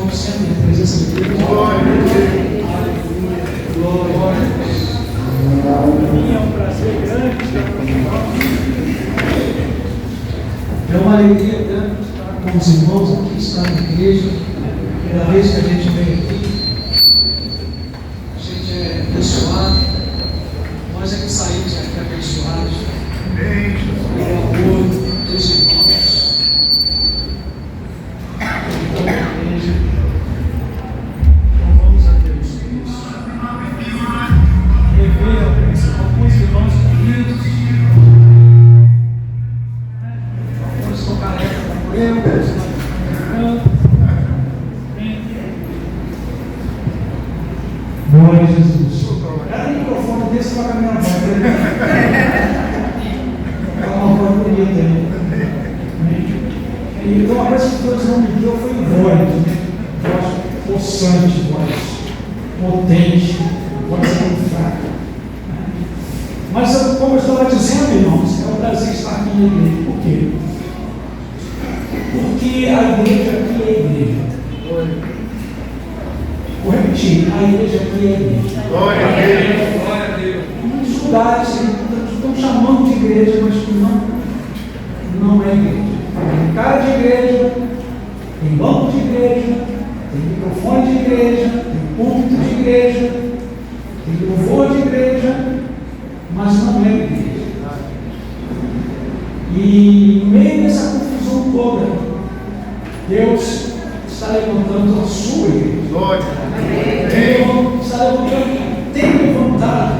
como sempre, na presença de Deus. Glória a Deus. Glória a Deus. Para mim é um prazer grande estar com vocês. É uma alegria grande estar com os irmãos aqui, estar na igreja. Primeira vez que a gente vem aqui, a gente é abençoado. Nós é que saímos aqui abençoados. Pelo amor dos irmãos. Então, igreja. Louvamos a Deus por isso. Rever alguns irmãos queridos. Alguns estão carecas como eu, outros estão brincando. Glória a Jesus. Era um microfone desse para a minha voz. É uma voz bonita aí. E uma coisa que Deus não me deu foi voz, voz possante, voz potente, voz muito fraca. Mas, como eu estava dizendo, irmãos, é um prazer estar aqui na igreja. Por quê? Porque a igreja aqui é a igreja. Vou repetir, a igreja aqui é a igreja. Glória a Deus. Glória a Deus. Muitos lugares estão chamando de igreja, mas não é igreja. Tem cara de igreja, tem banco de igreja, tem microfone de igreja, tem púlpito de igreja, tem louvor de igreja, mas não é igreja. E no meio dessa confusão toda, Deus está levantando a sua igreja. Glória. Deus está levantando, tem levantado,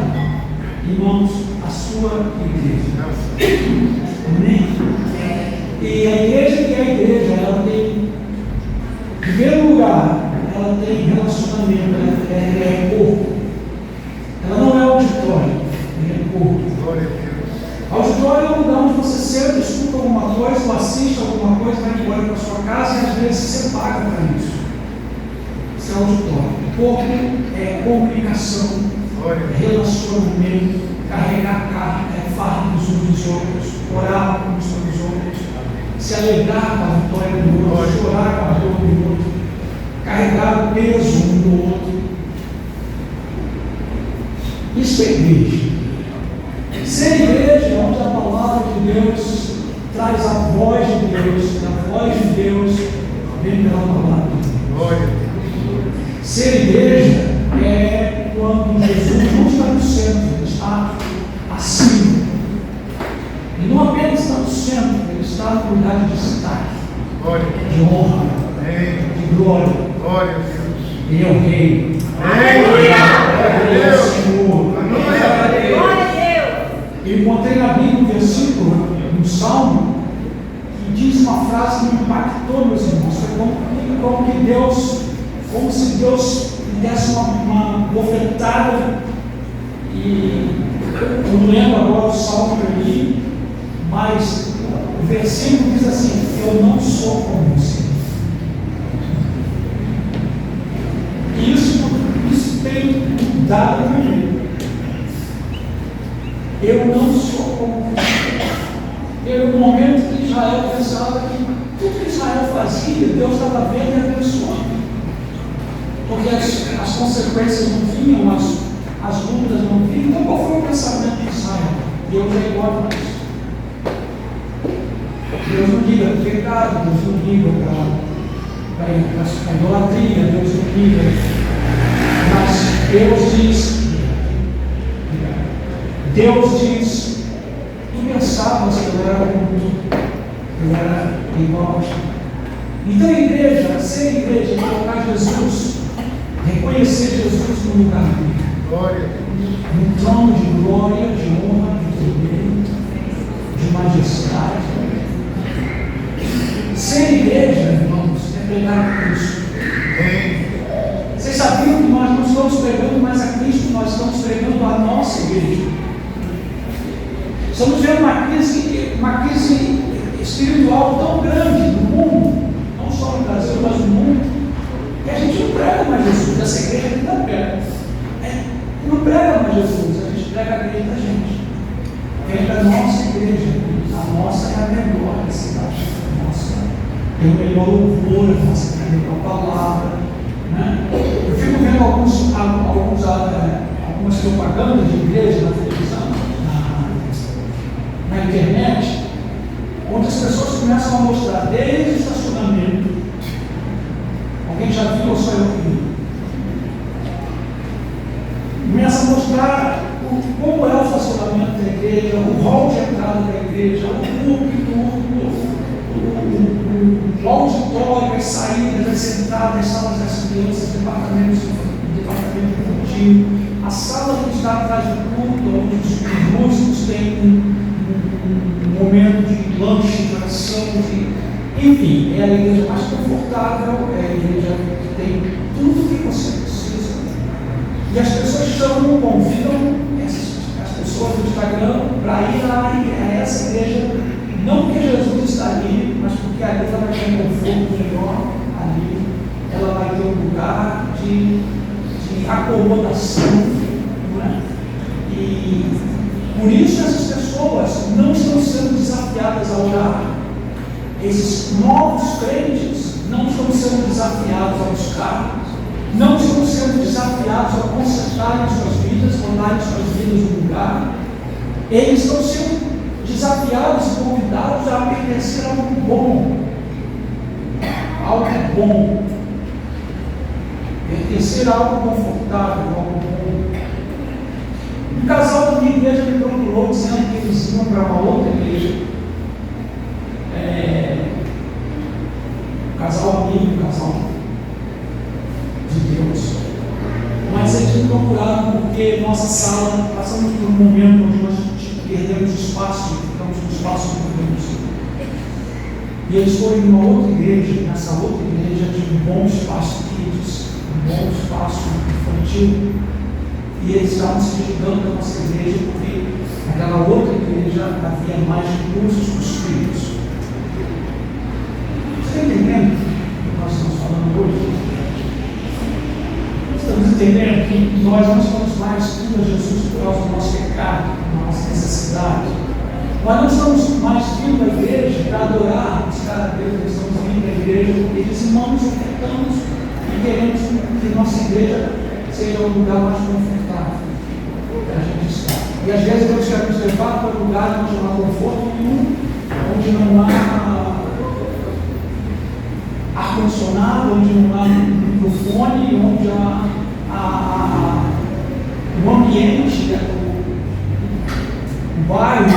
irmãos, a sua igreja. Amém? E a igreja que é a igreja, ela tem, em primeiro lugar, ela tem relacionamento, ela é corpo. Ela não é auditório, ela é corpo. Glória a Deus. Auditório é um lugar onde você senta, escuta alguma coisa, ou assiste alguma coisa, vai embora para sua casa e às vezes você paga para isso. Isso é auditório. Corpo é comunicação, é relacionamento, carregar carga, é fardos uns dos outros, orar uns pelos outros, se alegrar com a vitória do outro, chorar com a dor do outro, carregar o peso um do outro. Isso é igreja. Ser igreja é onde a palavra de Deus traz a voz de Deus, a voz de Deus vem pela palavra de Deus. Glória a Deus. Ser igreja é quando Jesus não está no centro, ele está acima. Ele não apenas está no centro, ele está no lugar de destaque, de honra, de glória. Glória a Deus. Ele é o Rei. Ele é o Senhor. Glória a Deus. Eu encontrei na Bíblia um versículo, um salmo, que diz uma frase que me impactou, meus irmãos. Como se Deus me desse uma bofetada. E eu não lembro agora o salmo que eu li, mas o versículo diz assim: eu não sou como você. E isso tem mudado na minha vida. Eu não sou como você. No momento que Israel pensava que tudo que Israel fazia, Deus estava vendo e abençoando. Porque as consequências não vinham, as lutas não vinham. Então, qual foi o pensamento de Israel? Deus é igual a nós. Deus não liga para o pecado, Deus não liga para a idolatria, Deus não liga. Mas Deus diz, tu pensavas que eu era como tu, eu era igual a ti. Então, a igreja, ser igreja, colocar Jesus, reconhecer Jesus no lugar dele. Glória a Deus. Um trono de glória, de honra, de poder, de majestade. Ser igreja, irmãos, é pregar Cristo. Vocês sabiam que nós não estamos pregando mais a Cristo, nós estamos pregando a nossa igreja. Estamos vendo uma crise espiritual tão grande no mundo, não só no Brasil, mas no mundo, que a gente não prega mais Jesus. Essa igreja aqui não prega. Não prega mais Jesus, a gente prega a igreja da gente. A igreja da nossa igreja, a nossa é a melhor da cidade. A nossa tem um melhor louvor, eu faço a melhor palavra. Né? Eu fico vendo algumas propagandas de igreja na televisão, na internet, onde as pessoas começam a mostrar desde o estacionamento. Alguém já viu ou só eu vi? Começa a mostrar como é o estacionamento da igreja, o hall de entrada da igreja, o púlpito, o auditório, as saídas, as entradas, as salas das crianças, departamento infantil, a sala que está atrás do culto, onde os músicos têm um momento de lanche, de oração, enfim, é a igreja mais confortável, é a igreja que tem tudo que você precisa. E as pessoas chamam, convidam as pessoas do Instagram para ir a essa igreja, não porque Jesus está ali, mas porque ali ela vai ter um conforto melhor, ali ela vai ter um lugar de acomodação, não é? E por isso essas pessoas não estão sendo desafiadas a orar. Esses novos crentes não estão sendo desafiados a buscar, não estão sendo desafiados a consertarem suas vidas, mandarem suas vidas no lugar. Eles estão sendo desafiados e convidados a pertencer a algo bom. Algo bom. Pertencer a algo confortável, algo bom. Um casal da minha igreja me procurou dizendo que eles iam para uma outra igreja. Casal amigo, casal de Deus. Mas eles me procuraram porque nossa sala, passamos por um momento onde nós perdemos espaço, ficamos com espaço muito reduzido. E eles foram em uma outra igreja, nessa outra igreja tinha um bom espaço kids, um bom espaço infantil. E eles estavam se ligando da nossa igreja porque naquela outra igreja havia mais recursos para os filhos. Você está entendendo o que nós estamos falando hoje? Estamos entendendo que nós não estamos mais tudo a Jesus por causa do nosso pecado, da nossa necessidade. Nós não estamos mais vindo à igreja para adorar, buscar a Deus, nós estamos vindo à igreja porque dizimamos, ofertamos e queremos que nossa igreja seja um lugar mais confortável para a gente estar. E às vezes nós queremos levar para um lugar onde não há conforto nenhum, onde não há ar-condicionado, onde não há microfone, onde há o ambiente, o bairro é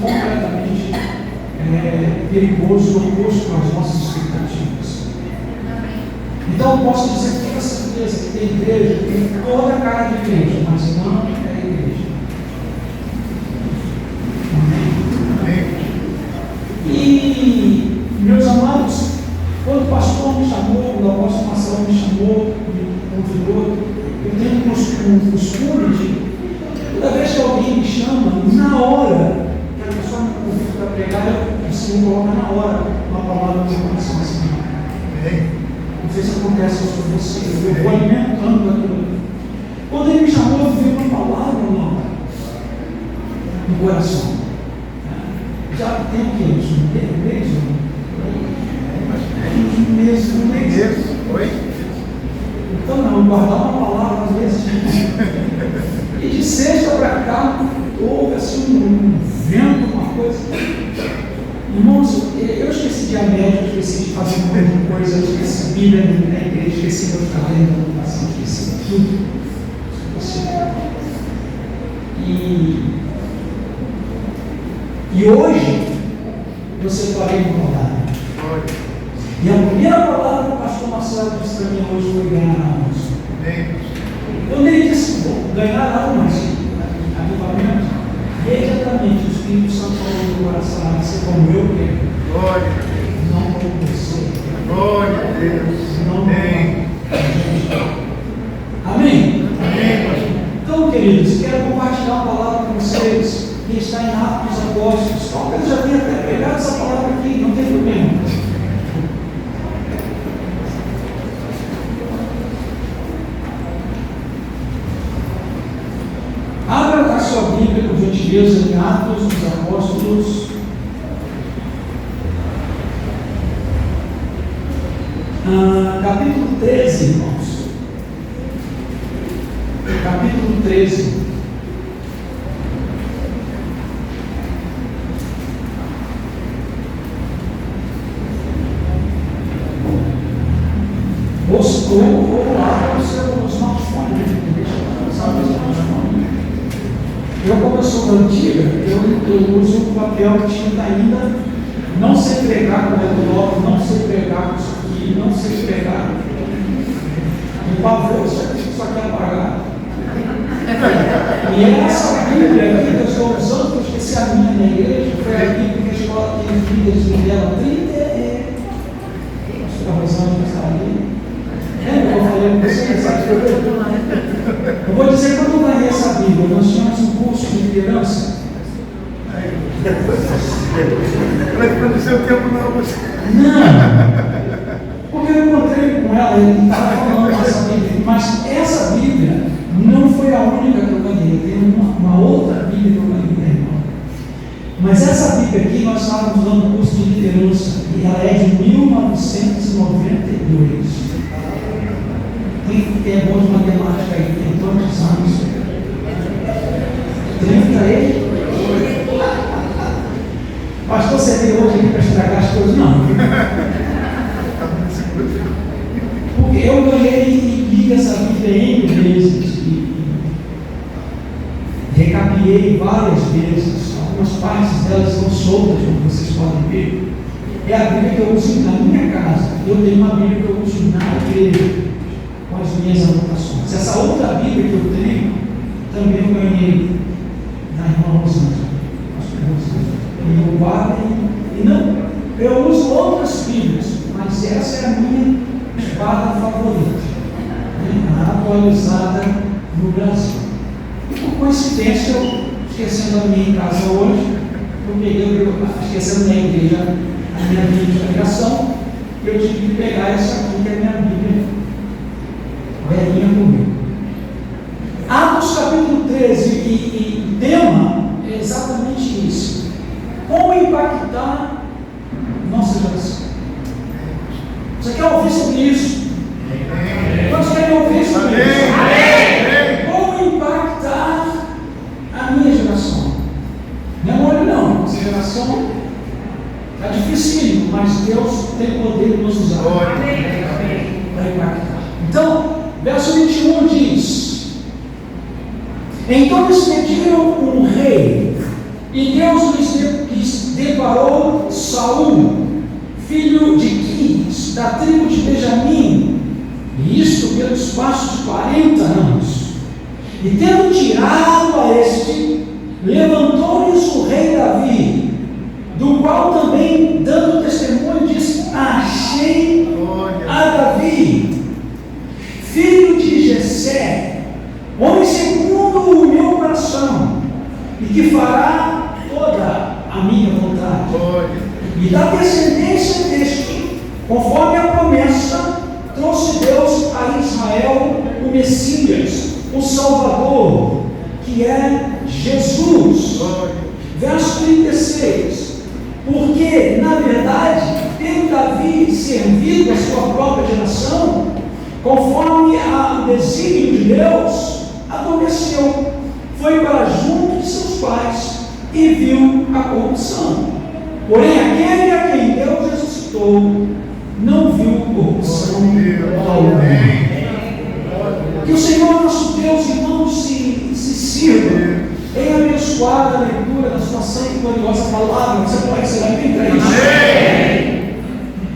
completamente perigoso, oposto às nossas expectativas. Então eu posso dizer que tenho certeza que tem igreja, tem toda a cara de igreja, mas não é igreja. Amém? E, meus amados, quando o pastor me chamou, o apóstolo Marcelo me chamou, me convidou, eu tenho um costume de, toda vez que alguém me chama, na hora que a pessoa me convida para pregar, o Senhor coloca na hora uma palavra no meu coração assim. Não sei se acontece isso com você, eu vou alimentando aquilo. Quando ele me chamou, eu vi uma palavra no coração. Já tem o que? Uns meses? Um mês. Oi? Então não, guardar uma palavra às vezes. E de sexta para cá, houve assim um vento, uma coisa. Irmãos, eu esqueci de média, esqueci de fazer muita coisa, eu esqueci Bíblia na igreja, esqueci meu caderno da educação, esqueci tudo. E hoje, eu separei uma palavra. E a primeira palavra que o pastor Marcelo disse para mim hoje foi ganhar almas. Quando ele disse ganhar almas, avivamento, imediatamente o Espírito Santo falou no coração, você como eu quero. Não como você. Glória a Deus. Não Amém. Amém? Amém. Então, queridos, quero compartilhar uma palavra com vocês que está em Atos dos Apóstolos. Talvez eu já tenha até pegado essa palavra aqui, não tem problema. Abra a sua Bíblia, por gentileza, em Atos dos Apóstolos. Capítulo 13, irmãos. Capítulo 13. Ou lá para o seu smartphone. Eu, como eu sou da antiga, eu uso o papel que tinta ainda. Não sei pregar com envelope, não sei pregar com isso aqui, não sei pregar. O pavor, só quer apagar. E essa Bíblia aqui que eu estou usando, que eu esqueci a minha na igreja, foi a Bíblia que a escola que os líderes me deram 30. Pastor Rosângela está ali. Lembra que eu falei com vocês? Eu vou dizer quando eu ganhei essa Bíblia, nós tínhamos um curso de liderança. Ela seu tempo não, você. Não! Porque eu encontrei com ela e estava falando dessa Bíblia, mas essa Bíblia não foi a única que eu ganhei, tem uma outra Bíblia que eu ganhei, meu irmão. Mas essa Bíblia aqui, nós estávamos dando um curso de liderança, e ela é de 1992. Quem é bom de matemática aí, tem quantos anos? 30 aí? Pastor, você veio hoje aqui para estragar as coisas? Não. Porque eu ganhei e li essa Bíblia N vezes e recapiei várias vezes. Algumas partes delas estão soltas, como vocês podem ver. É a Bíblia que eu uso na minha casa. Eu tenho uma Bíblia que eu uso na igreja, com as minhas anotações. Essa outra Bíblia que eu tenho, também eu ganhei da irmã Rosângela. E eu guardo e não, eu uso outras Bíblias, mas essa é a minha espada favorita, atualizada no Brasil. E por coincidência, eu esquecendo a minha em casa hoje, esquecendo na igreja a minha Bíblia de pregação, eu tive que pegar essa aqui, que é a minha Bíblia velhinha comigo. Atos capítulo 13, e o tema é exatamente isso. Como impactar nossa geração? Você quer ouvir sobre isso? Quantos querem ouvir sobre isso? Como impactar a minha geração? Não é mole não, essa geração está difícil, mas Deus tem poder de nos usar para impactar. Então, verso 21 diz: então eles pediram um rei, e Deus lhes deparou Saul, filho de Quis, da tribo de Benjamim, e isto pelo espaço de 40 anos. E tendo tirado a este, levantou-lhes o rei Davi, do qual também, dando testemunho, disse: achei a Davi, filho de Jessé, homem segundo o meu coração, e que fará toda a minha vontade. E da descendência deste, conforme a promessa, trouxe Deus a Israel o Messias, o Salvador, que é Jesus. Verso 36. Porque, na verdade, tendo Davi servido a sua própria geração, conforme o desígnio de Deus, adormeceu, foi para junto de seus pais e viu a corrupção. Porém, aquele a quem Deus ressuscitou não viu corrupção alguma. Que o Senhor nosso Deus, irmãos, se sirva em abençoar a leitura da sua santa e gloriosa palavra. Você pode ser amém para isso?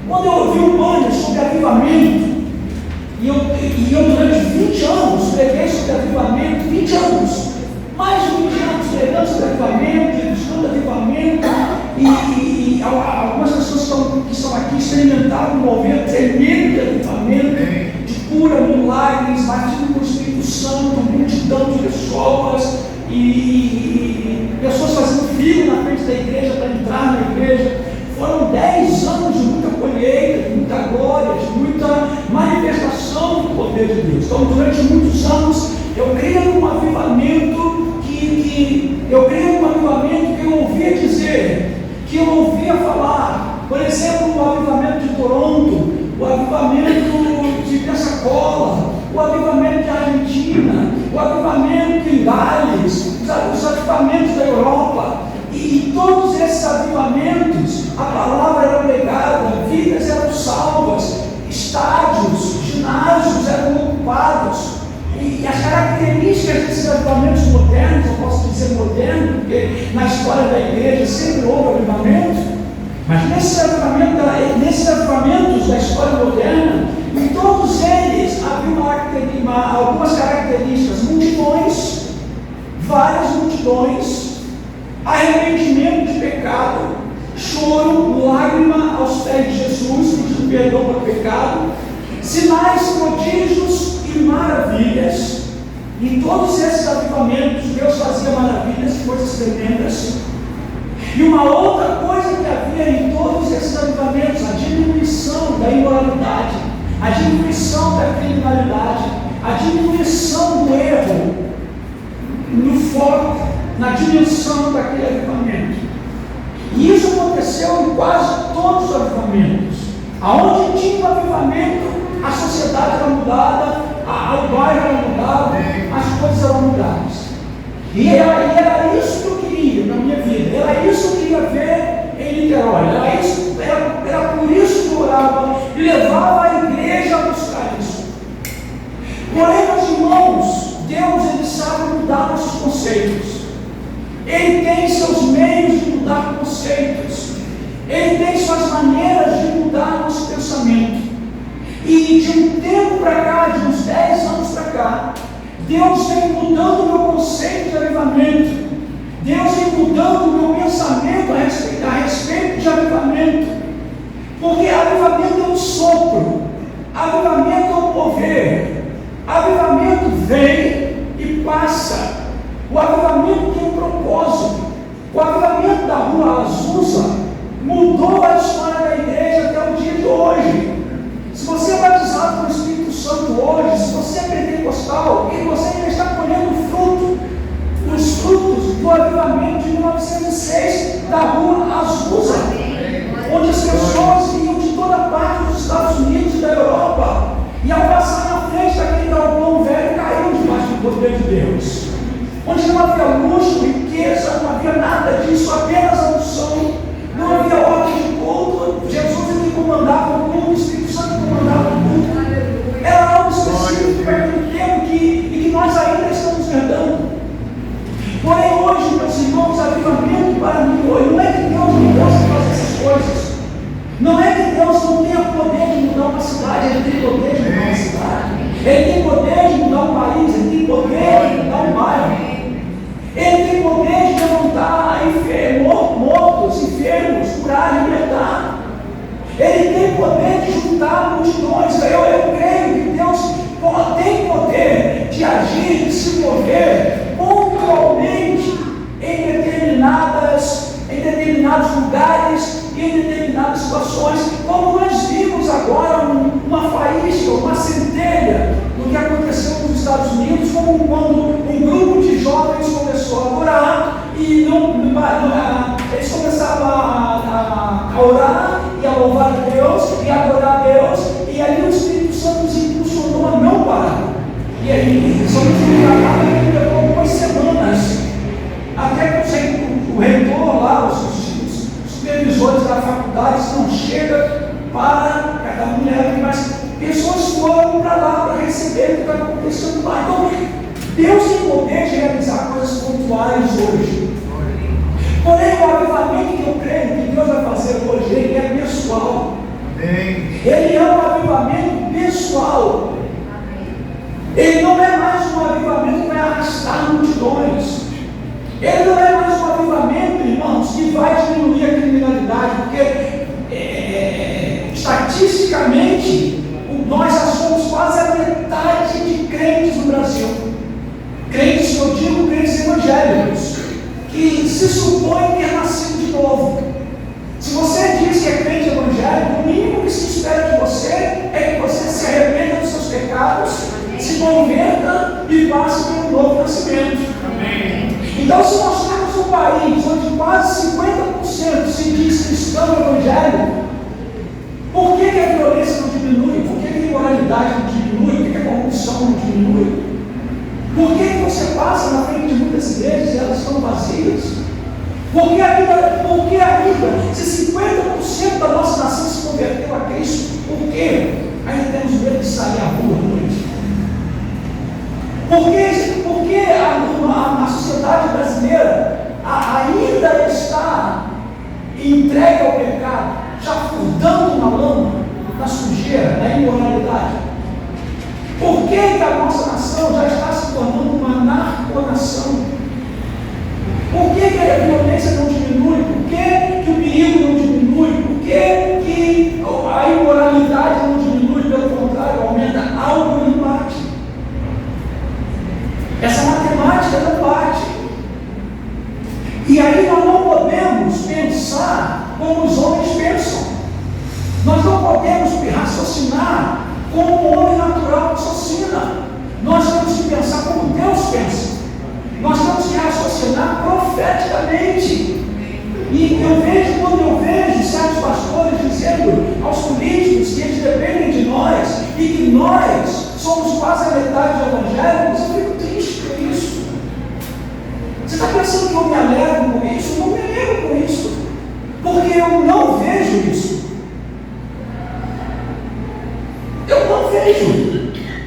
Quando eu ouvi um banho sobre avivamento, e eu durante 20 anos preguei sobre avivamento, 20 anos, mais de 20 anos pregando sobre avivamento, buscando avivamento, e algumas pessoas que estão aqui experimentaram um movimento tremendo de avivamento, de cura, milagres, batismo com o Espírito Santo, multidão de pessoas, e pessoas fazendo fila na frente da igreja para entrar na igreja. Foram 10 anos de muita colheita, de muita glória, de muita manifestação do poder de Deus. Então, durante muitos anos, eu creio num avivamento que eu ouvia dizer, que eu ouvia falar. Por exemplo, o avivamento de Toronto, o avivamento nesses avivamentos, a palavra era pregada, vidas eram salvas, estádios, ginásios eram ocupados. E as características desses avivamentos modernos, eu posso dizer moderno, porque na história da igreja sempre houve avivamento, mas nesses avivamentos da história moderna, em todos eles havia algumas características: multidões, várias multidões, arrependimento de pecado, choro, lágrima aos pés de Jesus, pedindo perdão pelo pecado, sinais, prodígios e maravilhas. Em todos esses avivamentos, Deus fazia maravilhas e coisas tremendas. E uma outra coisa que havia em todos esses avivamentos: a diminuição da imoralidade, a diminuição da criminalidade, a diminuição do erro no foco, na dimensão daquele avivamento. E isso aconteceu em quase todos os avivamentos. Aonde tinha um avivamento, a sociedade era mudada, o bairro era mudado, as coisas eram mudadas. E era isso que eu queria na minha vida, era isso que eu queria ver em Niterói, era por isso que eu orava e levava a igreja a buscar isso. Porém, meus irmãos, Deus, Ele sabe mudar nossos conceitos. Ele tem seus meios de mudar conceitos. Ele tem suas maneiras de mudar nosso pensamento. E de um tempo para cá, de uns 10 anos para cá, Deus vem mudando o meu conceito de avivamento. Deus vem mudando o meu pensamento a respeito de avivamento. Porque avivamento é um sopro, avivamento é um mover, avivamento vem e passa. O avivamento tem um propósito. O avivamento da Rua Azusa mudou a história da igreja até o dia de hoje. Se você é batizado com o Espírito Santo hoje, se você é pentecostal, e você ainda está colhendo os frutos do avivamento de 1906 da Rua Azusa, onde as pessoas vinham de toda parte dos Estados Unidos e da Europa, e ao passar na frente daquele galpão velho, caíram debaixo do poder de Deus, onde não havia luxo, riqueza, não havia nada disso, apenas a unção, não havia ordem de culto. Jesus ele comandava o culto, o Espírito Santo comandava o culto. Era algo específico para aquele tempo e que nós ainda estamos herdando. Porém, hoje, meus irmãos, avivamento para mim hoje, não é que Deus não possa fazer essas coisas, não é que Deus não tenha poder de mudar uma cidade, Ele tem poder de mudar uma cidade, Ele tem poder de mudar um país, Ele tem poder de mudar um bairro. Ele tem poder de levantar mortos, enfermos, curar, libertar. Ele tem poder de juntar multidões. Eu creio que Deus tem poder de agir, de se mover pontualmente em determinados lugares e em determinadas situações, como nós vimos agora uma faísca, uma centelha do que aconteceu nos Estados Unidos, como quando um grupo de jovens começou a orar e eles começavam a orar e a louvar a Deus e a adorar a Deus, e ali o Espírito Santo nos impulsionou a não parar. E aí, somos trabalho que levou algumas semanas, até que o reitor lá, os supervisores da faculdade, não chega para cada mulher, mas pessoas foram para lá para receber o que está acontecendo lá. Então, Deus tem poder de realizar coisas pontuais hoje. Porém, o avivamento que eu creio que Deus vai fazer hoje, ele é pessoal. Ele é um avivamento pessoal. Ele não é mais um avivamento que vai arrastar multidões. Ele não é mais um avivamento, irmãos, que vai diminuir a criminalidade, porque estatisticamente nós já somos quase a metade de crentes no Brasil. Crentes, que eu digo, crentes evangélicos, que se supõe ter nascido de novo. Se você diz que é crente evangélico, o mínimo que se espera de você é que você se arrependa dos seus pecados, se converta e passe pelo novo nascimento. Amém. Então, se nós temos um país onde quase 50% se diz cristão evangélico, por que a violência não diminui? Por que a imoralidade não diminui? Por que a corrupção não diminui? Por que você passa na frente de muitas igrejas e elas estão vazias? Porque ainda, se 50% da nossa nação se converteu a Cristo, por quê? Ainda temos medo de sair à rua à noite. Porque a sociedade brasileira ainda está entregue ao pecado, já furdando na lama, na sujeira, na imoralidade. Por que a nossa nação já está se tornando uma narconação? Por que a violência não diminui? Por que o perigo não diminui? Por que a imoralidade não diminui? Pelo contrário, aumenta. Algo não bate. Essa matemática não bate. E aí nós não podemos pensar como os homens pensam. Nós não podemos raciocinar como o homem natural raciocina. Nós temos que pensar como Deus pensa. Nós temos que raciocinar profeticamente. E quando eu vejo certos pastores dizendo aos políticos que eles dependem de nós e que nós somos quase a metade evangélicos, eu fico triste com isso. Você está pensando que eu me alegro com isso? Eu não me alegro com isso, porque eu não vejo isso. Eu não vejo.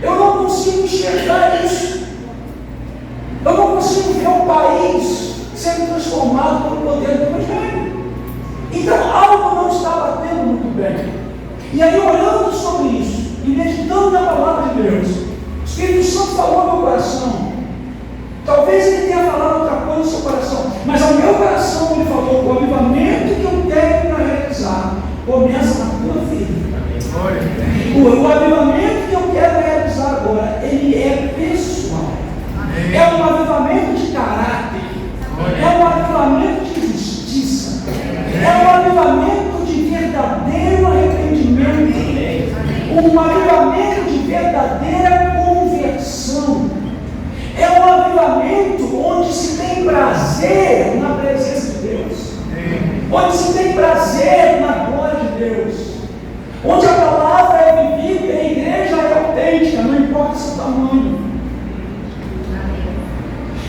Eu não consigo enxergar isso. Eu não consigo ver o país sendo transformado pelo poder do Evangelho. Então algo não está batendo muito bem. E aí, olhando sobre isso e meditando na palavra de Deus, o Espírito Santo falou ao meu coração. Talvez ele tenha falado outra coisa no seu coração, mas ao meu coração ele falou: o avivamento que eu tenho para realizar começa na tua vida. O avivamento que eu quero realizar agora, ele é pessoal. É um avivamento de caráter. É um avivamento de justiça. É um avivamento de verdadeiro arrependimento. Um avivamento de verdadeira conversão. É um avivamento onde se tem prazer na presença de Deus. Onde se tem prazer na glória de Deus. Onde a palavra é vivida e a igreja é autêntica, não importa o seu tamanho.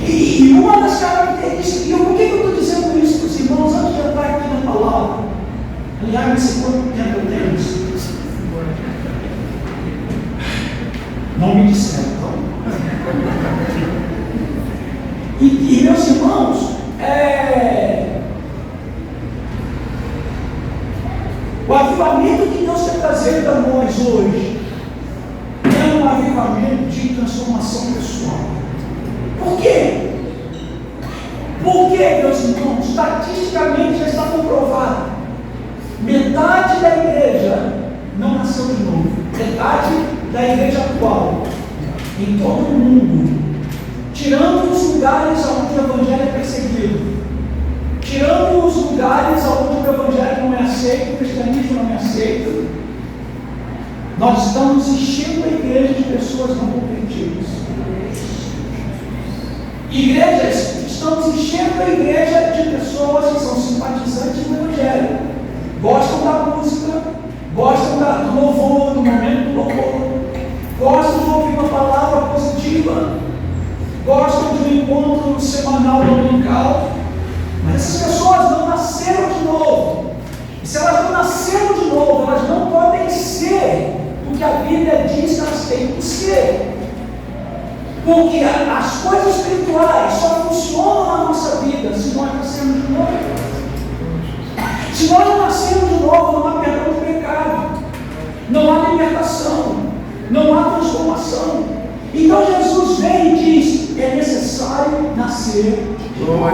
E uma das características, e por que eu estou dizendo isso para os irmãos antes de entrar aqui na palavra? Aliás, nesse quanto tempo eu tenho isso? Não me disseram, então. E meus irmãos, o avivamento que Deus quer trazer para nós hoje é um avivamento de transformação pessoal. Por quê? Porque, meus irmãos, estatisticamente já está comprovado. Metade da igreja não nasceu de novo. Metade da igreja atual, em todo o mundo, tirando os lugares onde o evangelho é perseguido, tirando os lugares onde o evangelho não é aceito, o cristianismo não é aceito, nós estamos enchendo a igreja de pessoas não convertidas. Estamos enchendo a igreja de pessoas que são simpatizantes do evangelho, gostam da música, gostam do louvor, do momento do louvor, gostam de ouvir uma palavra positiva, gostam de um encontro semanal dominical, mas essas pessoas não nasceram de novo. E se elas não nasceram de novo, elas não podem ser o que a Bíblia diz que elas têm que ser. Porque as coisas espirituais só funcionam na nossa vida se nós nascermos de novo. Se nós não nascermos de novo, não há perdão do pecado, não há libertação, não há transformação. Então Jesus vem e diz: é necessário nascer de novo.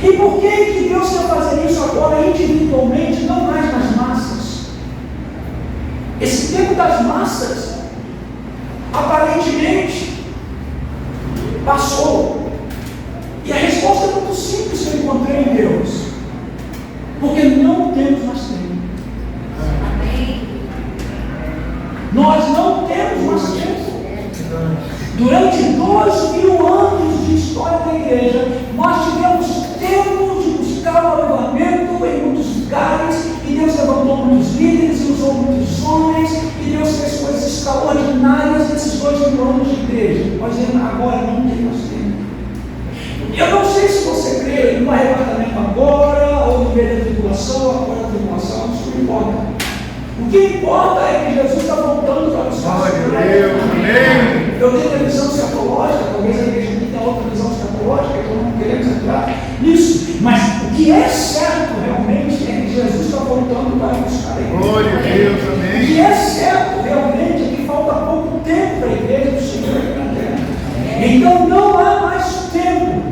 E por que Deus quer fazer isso agora individualmente, não mais nas massas? Esse tempo das massas aparentemente passou. E a resposta é muito simples que eu encontrei em Deus: porque não temos mais tempo. Nós não temos mais tempo. Durante 2000 anos de história da igreja, nós tivemos tempo de buscar o avivamento em muitos lugares, e Deus levantou muitos líderes e usou muitos homens, e Deus fez coisas extraordinárias nesses 2000 anos de igreja. Mas agora não tem mais tempo. Eu não sei se você crê no arrebatamento agora, ou no meio da tribulação, após a tribulação, isso não importa. O que importa é que Jesus está voltando para buscar os seus. Eu tenho a visão escatológica, talvez a igreja tenha outra visão escatológica, então não queremos entrar nisso. Mas o que é certo realmente é que Jesus está voltando para buscar a igreja. Glória a Deus, amém. O que é certo realmente é que falta pouco tempo para a igreja do Senhor aqui na terra. Então não há mais tempo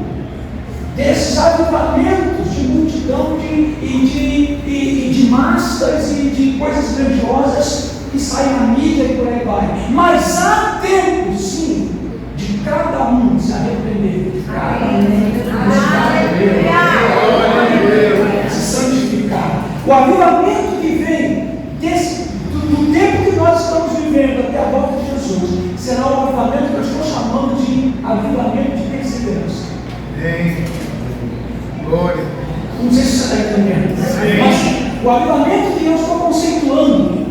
desses avivamentos de multidão e de massas e de coisas grandiosas que saem na mídia e por aí vai. Mas há tempo, sim, de cada um se arrepender, de cada um se santificar. O avivamento que vem do tempo que nós estamos vivendo até a volta de Jesus será o avivamento que eu estou chamando de avivamento de perseverança. Amém. Glória. Não sei se você está entendendo. Mas o avivamento que eu estou conceituando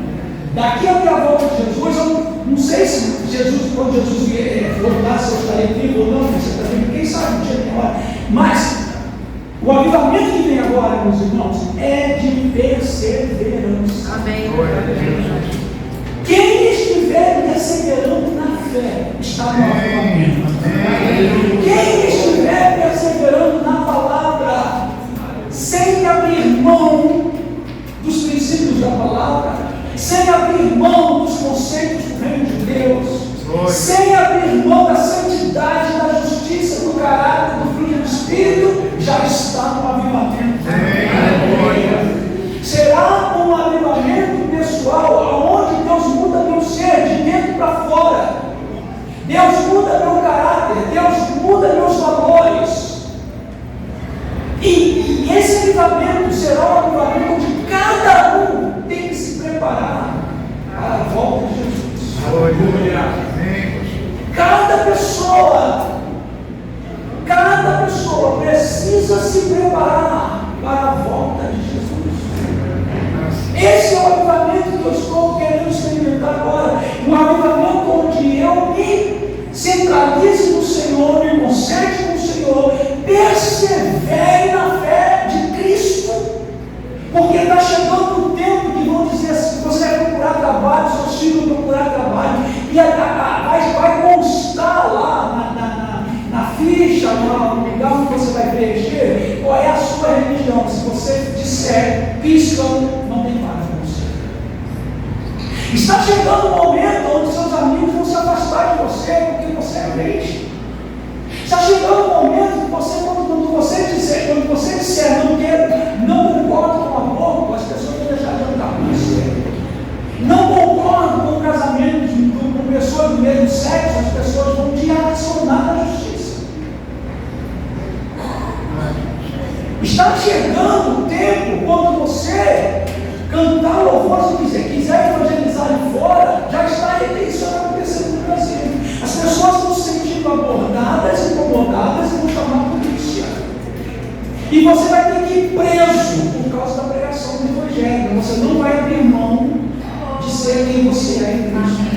daqui até a volta de Jesus, eu não sei se Jesus, quando Jesus voltar, se eu estarei vivo ou não, quem sabe um dia tem hora. Mas o avivamento que vem agora, meus irmãos, é de perseverança. Amém. Quem estiver perseverando na fé está no avivamento. Quem estiver perseverando na palavra, sem abrir mão dos princípios da palavra, sem abrir mão dos conceitos do reino de Deus, sem abrir mão da santidade, da justiça, do caráter, do fruto do Espírito, já está no avivamento. Será um avivamento pessoal, onde Deus muda meu ser de dentro para fora. Deus muda meu caráter, Deus muda meus valores. E esse avivamento será um avivamento onde cada um tem que se preparar para a volta de Jesus. Cada pessoa precisa se preparar para a volta de Jesus. Esse é o avivamento que eu estou querendo experimentar agora. Um avivamento onde eu me centralize no Senhor, me conserte com o Senhor, persevere na fé de Cristo. Porque está chegando um tempo que vão dizer assim: você vai procurar trabalho, seus filhos vão procurar trabalho, e vai constar lá na ficha, no lugar onde você vai preencher, qual é a sua religião. Se você disser cristão, não tem vaga para você. Está chegando um momento onde seus amigos vão se afastar de você porque você é crente. Está chegando um momento que quando você disser não concordo com o aborto, as pessoas vão deixar de andar com você. Não concordo com o casamento com pessoas do mesmo sexo, as pessoas vão te adicionar na justiça. Está chegando o tempo quando você cantar louvor, se quiser evangelizar de fora, já está isso acontecendo no Brasil. As pessoas estão se sentindo abordadas, incomodadas e vão chamar a polícia. E você vai ter que ir preso por causa da pregação do Evangelho. Você não vai abrir mão de ser quem você é em Cristo.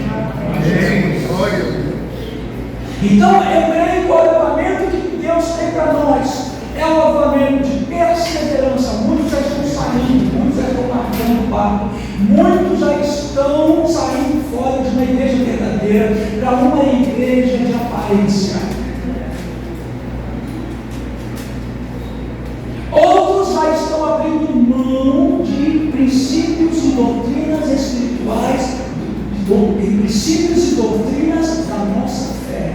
Então, eu creio que o avivamento que Deus tem para nós é um avivamento de perseverança. Muitos já estão saindo, muitos já estão marcando o barco, muitos já estão saindo fora de uma igreja verdadeira para uma igreja de aparência. Outros já estão abrindo mão de princípios e doutrinas espirituais, princípios e doutrinas da nossa fé.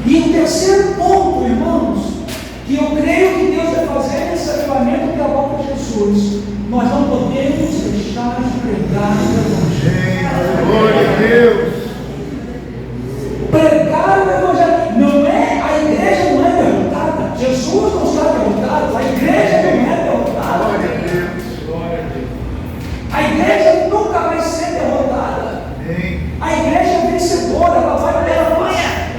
E o terceiro ponto, irmãos, que eu creio que Deus vai fazer nesse avivamento que é a volta de Jesus, nós não podemos deixar de pregar o Evangelho. Glória a Deus. Pregar o Evangelho. Não é, a igreja não é derrotada. Jesus não está derrotado. A igreja não é derrotada. Glória a Deus. A igreja nunca vai ser derrotada. A igreja é vencedora.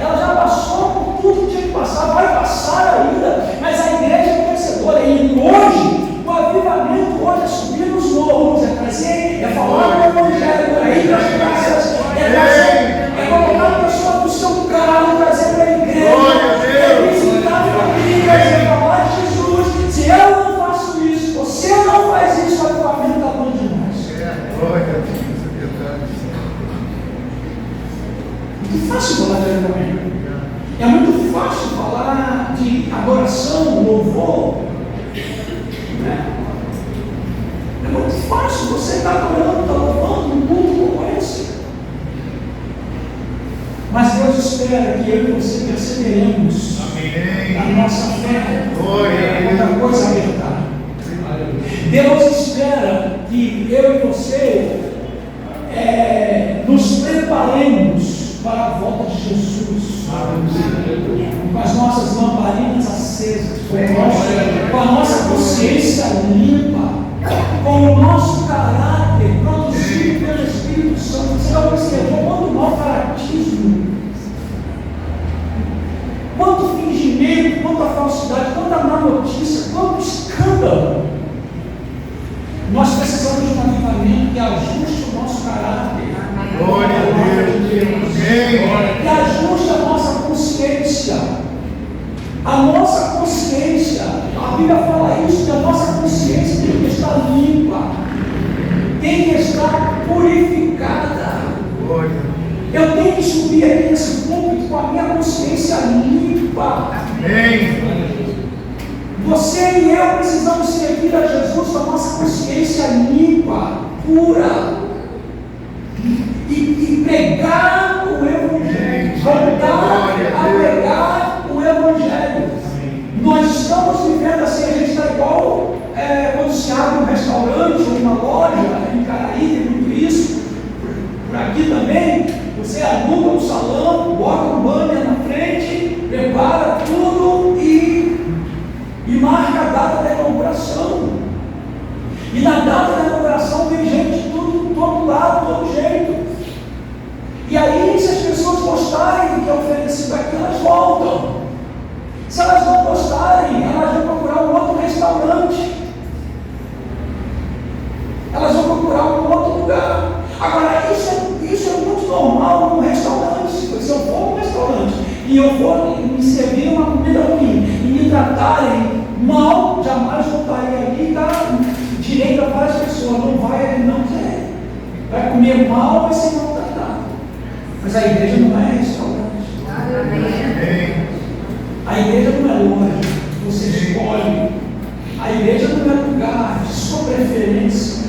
Ela já passou por tudo que tinha que passar, vai passar ainda, mas a igreja é vencedora. E hoje, o avivamento hoje é subir nos morros, é trazer muito fácil falar de avivamento. É muito fácil falar de adoração, louvor. Né? É muito fácil você estar adorando, estar louvando um culto como esse. Mas Deus espera que eu e você perseveremos na nossa fé. Outra coisa é verdade. Deus espera que eu e você nos preparemos para a volta de Jesus, com as nossas lamparinas acesas, com a nossa consciência limpa, com o nosso caráter produzido pelo Espírito Santo. Você já observou quanto mau caratismo, quanto fingimento, quanta falsidade, quanta má notícia, quanto escândalo. Nós precisamos de um avivamento que ajuste o nosso caráter. Glória a Deus. Que ajuste a nossa consciência. A nossa consciência. A Bíblia fala isso, que a nossa consciência tem que estar limpa. Tem que estar purificada. Glória. Eu tenho que subir aqui nesse púlpito com a minha consciência limpa. Amém. Você e eu precisamos servir a Jesus com a nossa consciência limpa, pura, e pregar o Evangelho, voltar a pregar o Evangelho. Nós estamos vivendo assim, a gente está igual quando se abre um restaurante ou uma loja, em Caraí tem muito isso, por aqui também, você aluga um salão, bota um banner na frente, prepara tudo e marca a data da inauguração. E na data da inauguração vem gente de todo lado, todo jeito. E aí, se as pessoas gostarem do que é oferecido aqui, elas voltam. Se elas não gostarem, elas vão procurar um outro restaurante. Elas vão procurar um outro lugar. Agora, isso é muito normal num restaurante. Se eu for num restaurante e eu for me servir uma comida ruim e me tratarem mal, jamais voltaria ali e dar direito a várias pessoas. Não vai, não quer. Vai comer mal, vai ser maltratado. Mas a igreja não é restaurante. Amém. A igreja não é loja, você escolhe. A igreja não é lugar de sua preferência.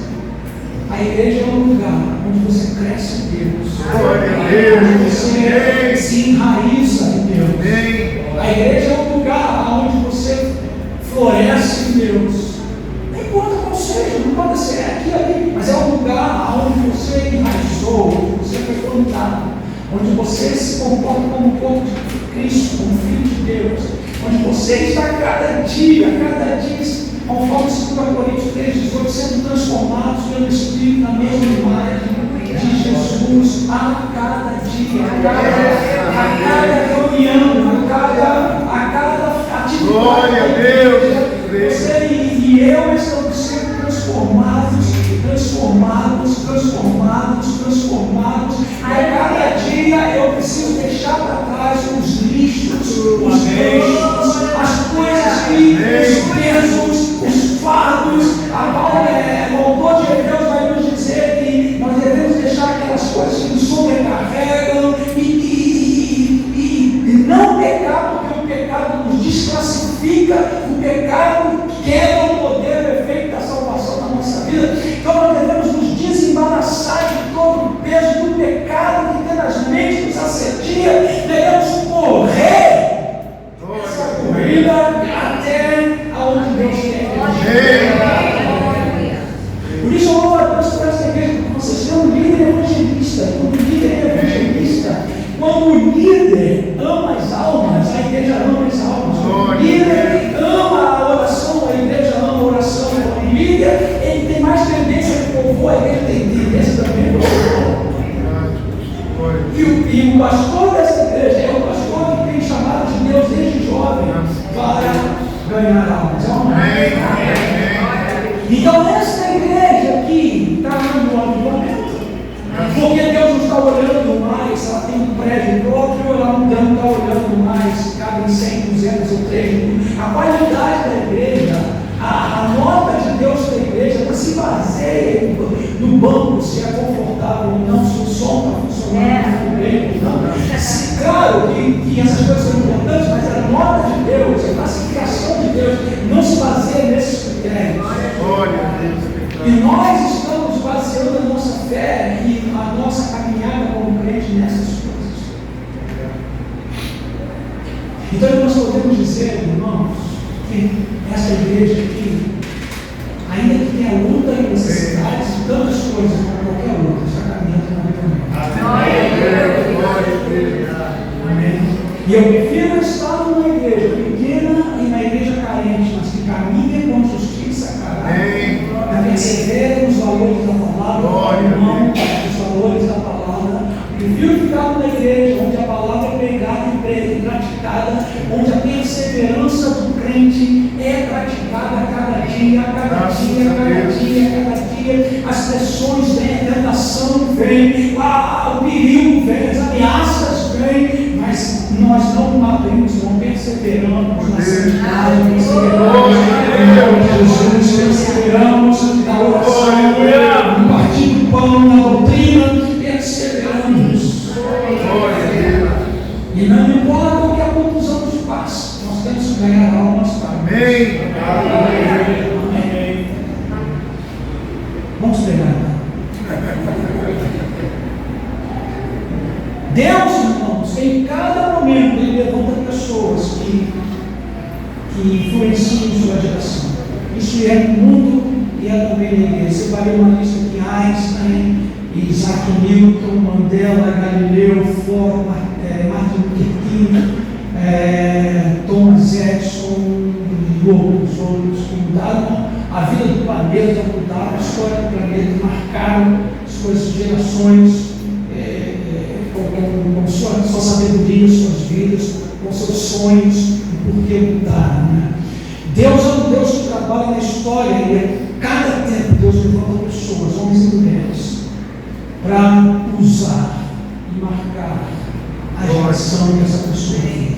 A igreja é um lugar onde você cresce em Deus. Glória a Deus. Onde você se enraiza em Deus. Amém. A igreja é um lugar onde você floresce em Deus. Não importa qual seja, não pode ser aqui ali, mas é um lugar onde você enraizou, onde você foi plantado, onde você se comporta como um corpo de Cristo, como filho de Deus, onde você está cada dia, conforme 2 Coríntios 3,18, sendo transformados pelo Espírito na mesma imagem de Jesus a cada dia, a cada reunião, a cada atividade. Glória a Deus. Você e eu estamos sendo transformados. A cada dia eu preciso deixar para trás os lixos, os peixes, as coisas que, os pesos, os fardos. O autor de Hebreus vai nos dizer que nós devemos deixar aquelas coisas que nos sobrecarregam e não pecar, porque o pecado nos desclassifica, o pecado quebra o poder, o efeito da salvação na nossa vida. Então nós devemos nos desembaraçar de todo o peso do pecado que tenazmente nos assedia. Devemos correr essa corrida até aonde Deus quer. Por isso eu louvo a Deus por essa igreja, porque vocês têm um líder evangelista. Quando o líder ama as almas, a igreja ama as almas. O líder ama a oração, a igreja ama a oração. O líder, ele tem mais tendência de povoar, a igreja tem tendência também de povoar. E o pastor dessa igreja é o pastor que tem chamado de Deus desde jovem para ganhar almas. Então essa igreja aqui está no avivamento. Porque Deus não está olhando mais, ela tem um prédio próprio, ela não está olhando mais, cabe 100, 200 ou 3 mil. A qualidade da igreja, a nota de Deus da igreja não se baseia no banco, se é confortável ou não, se o som está funcionando bem ou não. claro que essas coisas são importantes, mas a nota de Deus, a classificação de Deus, não se baseia nesses critérios. E nós estamos baseando a nossa fé e a nossa caminhada como crente nessas coisas. Então nós podemos dizer, irmãos, que essa igreja aqui, ainda que tenha luta e necessidades de tantas coisas como qualquer outra, está caminhando na vida. Amém. E eu prefiro estar numa igreja pequena e na igreja carente, mas que caminha com justiça, caráter, e persevera nos valores da palavra, não os valores da palavra. Prefiro ficar numa igreja onde a palavra é pregada e praticada, onde a perseverança do crente é praticada cada dia, as pressões vêm, a tentação vem, o perigo vem, as ameaças vêm, mas nós não abrimos, não perseveramos na santidade, perseveramos na oração, no partir do pão, na doutrina, perseveramos. E não importa o que a quantos anos passa, nós temos que ganhar almas para Amém. Amém. Vamos pegar. Deus, irmãos, em cada momento Ele levanta pessoas que influenciam sua geração. Isso é no mundo e é também na igreja. Separei uma lista aqui: Einstein, Isaac Newton, Mandela, Galileu, Ford, Martin Luther King, Thomas Edison e outros que mudaram a vida do planeta, mudaram a história do planeta, marcaram suas gerações com sua sabedoria, suas vidas, com seus sonhos e por que mudaram. Né? Deus é um Deus que trabalha na história e a cada tempo Deus levanta pessoas, homens e mulheres, para usar e marcar a geração que essa pessoa vive.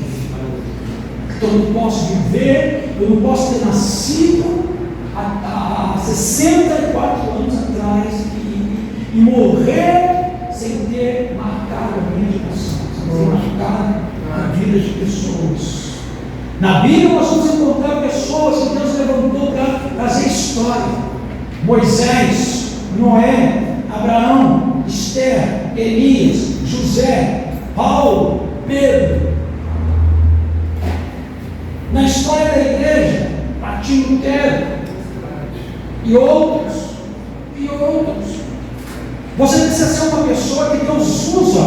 Então eu não posso viver, eu não posso ter nascido há 64 anos atrás e morrer sem ter marcado a minha geração, sem ter marcado a vida de pessoas. Na Bíblia nós vamos encontrar pessoas que Deus levantou para trazer história: Moisés, Noé, Abraão, Esther, Elias, José, Paulo, Pedro. Na história da igreja, Martim Lutero e outros. Você precisa ser uma pessoa que Deus usa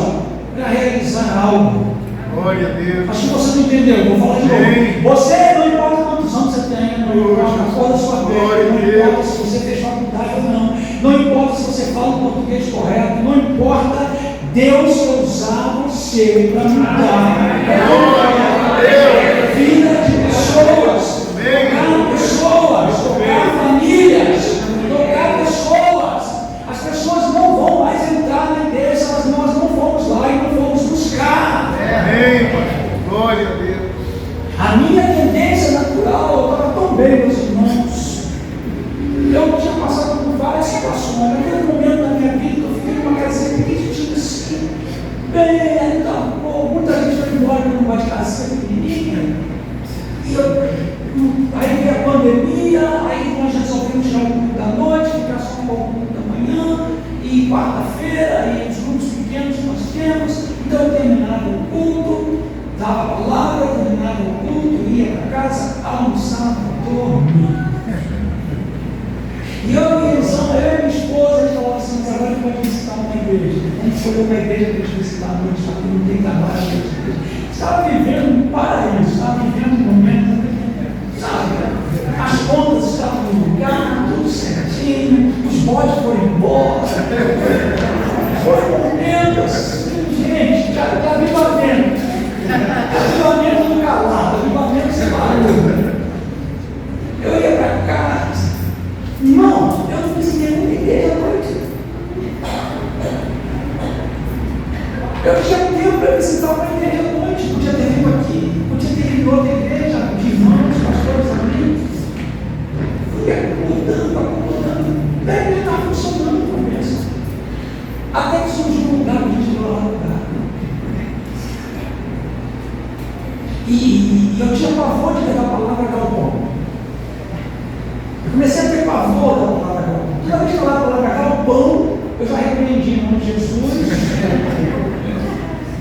para realizar algo. Glória a Deus. Acho que você não entendeu, vou falar de novo. Você, não importa quantos anos você tenha, não importa a cor da sua pele, não importa se você fez faculdade ou não importa se você fala o português correto, não importa, Deus vai usar você para mudar a vida de pessoas, tocar famílias, tocar pessoas. As pessoas não vão mais entrar na igreja, nós não fomos lá e não fomos buscar. Amém. Glória a Deus. A minha tendência natural, eu estava tão bem, meus irmãos. Eu tinha passado por várias situações. Naquele momento da minha vida, eu fiquei numa casinha pequenininha assim. Bem, então, muita gente foi embora, não vai de casa pequenininha. Aí veio a pandemia, aí nós resolvemos tirar o culto da noite, ficar só com o culto da manhã, e quarta-feira, e os grupos pequenos que nós temos. Então eu terminava o culto, dava a palavra, terminava o culto, ia para casa, almoçava, dormia. E eu e minha esposa, a gente falava assim: mas agora a gente pode visitar uma igreja. A gente escolheu uma igreja para a gente visitar a noite, porque não tem trabalho. Estava vivendo um paraíso, estava vivendo um momento, sabe? As contas estavam no lugar, tudo certinho, os bodes foram embora. Foi um momento assim, gente, cara, está avivamento. Avivamento no calado, avivamento sem barulho. Eu ia para casa. Irmão, eu não visitei nenhuma igreja à noite. Eu tinha tempo para visitar uma igreja à noite. Podia ter vindo aqui, podia ter vindo outra igreja, de irmãos, pastores, amigos. Fui acomodando. Daí ele estava funcionando no começo. Até que surgiu um lugar que a gente foi lá no lugar. E eu tinha pavor de levar a palavra galpão. Eu comecei a ter pavor da palavra galpão. Toda vez que eu falava a palavra galpão, eu já repreendi em nome de Jesus.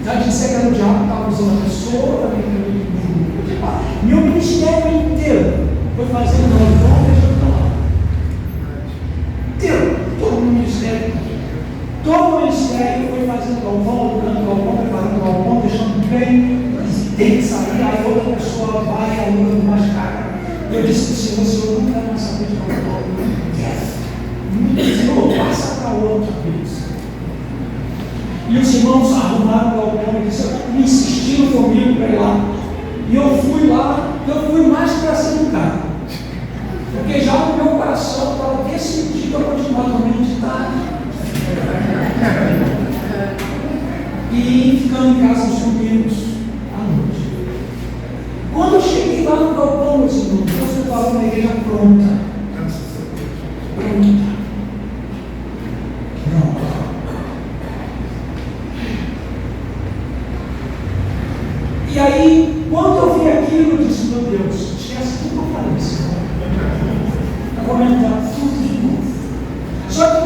Já disse que era o diabo que estava usando a pessoa. Meu ministério inteiro foi fazendo galpão, deixa eu falar. Inteiro, todo o ministério. Todo o ministério foi fazendo galpão, lutando galpão, preparando galpão, deixando bem. Tem que sair, aí outra pessoa vai alugando mais cara. Eu disse para o Senhor, não quero mais saber de galpão. Senhor, passa para outra vez. E os irmãos arrumaram o galpão e insistiram comigo para ir lá. E eu fui lá, eu fui mais para ser educado. Porque já no meu coração estava decidido a continuar dormindo de tarde. E ficando em casa uns domingos à noite. Quando eu cheguei lá no galpão, meus irmãos, Deus me falou na igreja pronta. Pronta. E aí, quando eu vi aquilo, eu disse, meu Deus, esquece tudo que eu falei, Senhor. Eu vou aumentar tudo de novo. Só que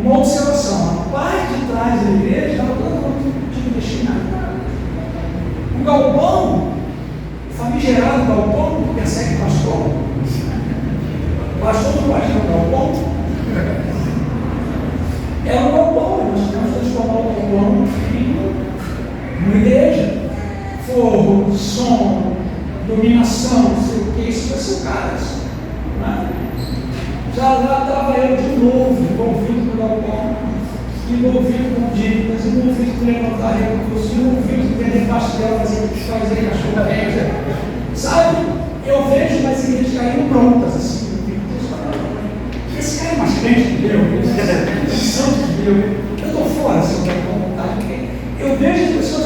uma observação, a parte de trás da igreja estava todo mundo tinha que mexer nada. O galpão, o famigerado galpão, persegue o pastor. O pastor não vai no galpão. É um galpão, nós temos que transformar o galpão em uma igreja, forro, som, dominação, não sei o que, isso vai ser caras. Né? Já estava eu de novo envolvido com o galpão, envolvido com dívidas, envolvido com levantar recursos, envolvido com vender pastel, fazer cachorro velha. Sabe, eu vejo nas igrejas caindo prontas assim. Esse cara é mais crente que eu, santo de Deus. Eu estou fora, se eu quero com vontade. Eu vejo as pessoas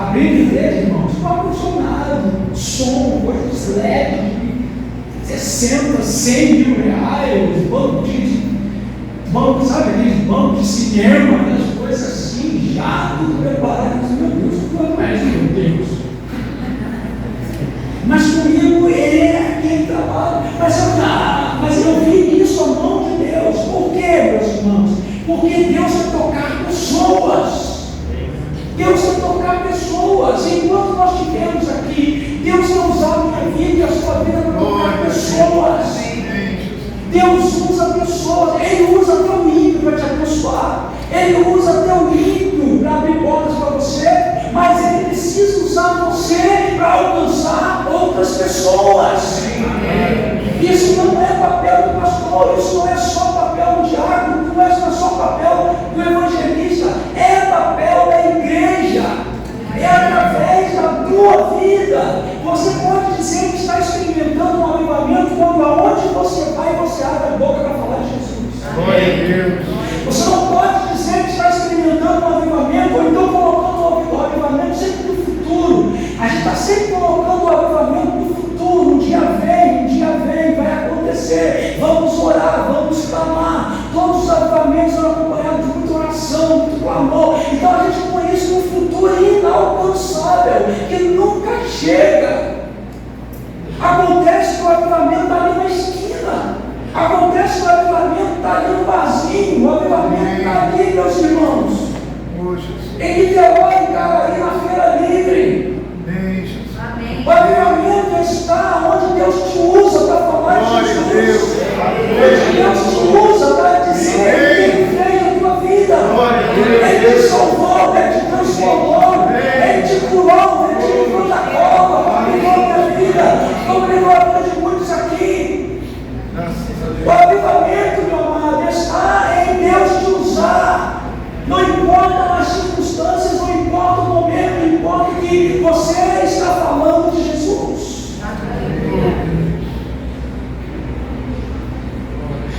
abrindo igreja, irmãos, com ar-condicionado, som, coisas leves, de 60, 100 mil reais, banco, sabe, aqueles bancos de cinema, aquelas coisas assim, já tudo preparado. Meu Deus, quanto é isso, meu Deus? Mas comigo é aquele trabalho. Mas eu vi isso à mão de Deus. Por quê, meus irmãos? Porque Deus vai tocar pessoas. Deus vai tocar pessoas. Enquanto nós estivermos aqui, Deus vai usar a minha vida e a sua vida para tocar pessoas. Deus usa pessoas. Ele usa até o ímpio para te abençoar. Ele usa até o ímpio para abrir portas para você. Mas Ele precisa usar você para alcançar outras pessoas. Isso não é papel do pastor, isso não é só papel do diácono, não é só papel do evangelista, é papel da igreja, é através da tua vida. Você pode dizer que está experimentando um avivamento quando aonde você vai você abre a boca para falar de Jesus. Glória a Deus. Você não pode dizer que está experimentando um avivamento ou então colocando o avivamento sempre no futuro. A gente está sempre colocando o avivamento no futuro. Um dia vem, vai acontecer. Vamos orar, vamos clamar. Todos os avivamentos são acompanhados de muita oração, muito clamor. Então a gente põe isso no futuro inalcançável, que nunca chega. Acontece que o avivamento está ali na esquina. Acontece que o avivamento está ali no barzinho. O avivamento está ali, meus irmãos. Em Niterói, Caraí, na Feira Livre. O avivamento está onde Deus te usa para falar de Jesus. Onde Deus te usa para dizer que Ele fez na tua vida. Ele te salvou, Ele te transformou, Ele te curou, Ele te livrou da cova, livrou a minha vida, como livrou a vida de muitos aqui. O avivamento, meu amado, está em Deus te usar. Não importa as circunstâncias, não importa o momento, não importa que você está falando de Jesus.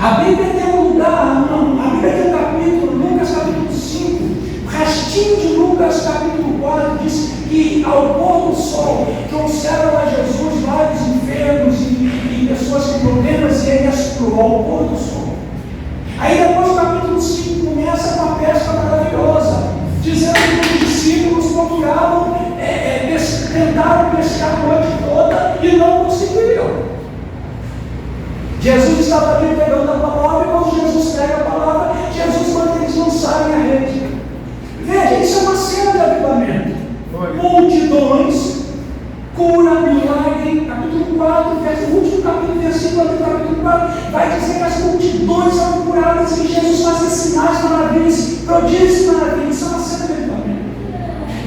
A Bíblia tem um lugar, a Bíblia tem um capítulo, Lucas capítulo 5, o restinho de Lucas capítulo 4 diz que ao pôr do sol trouxeram a Jesus vários enfermos e pessoas com problemas e ele as curou ao pôr do sol. Aí depois o capítulo 5 começa com uma pesca maravilhosa, dizendo que os discípulos procuravam tentaram pescar a noite toda e não conseguiram. Jesus estava ali pegando a palavra, e quando Jesus pega a palavra, Jesus manda eles lançarem a rede. Veja, isso é uma cena de avivamento. Multidões, cura, milagre, capítulo 4, o último capítulo, versículo do capítulo 4, vai dizer que as multidões são curadas e Jesus faz sinais, maravilhas, prodígios e maravilhas. Isso é uma cena de avivamento.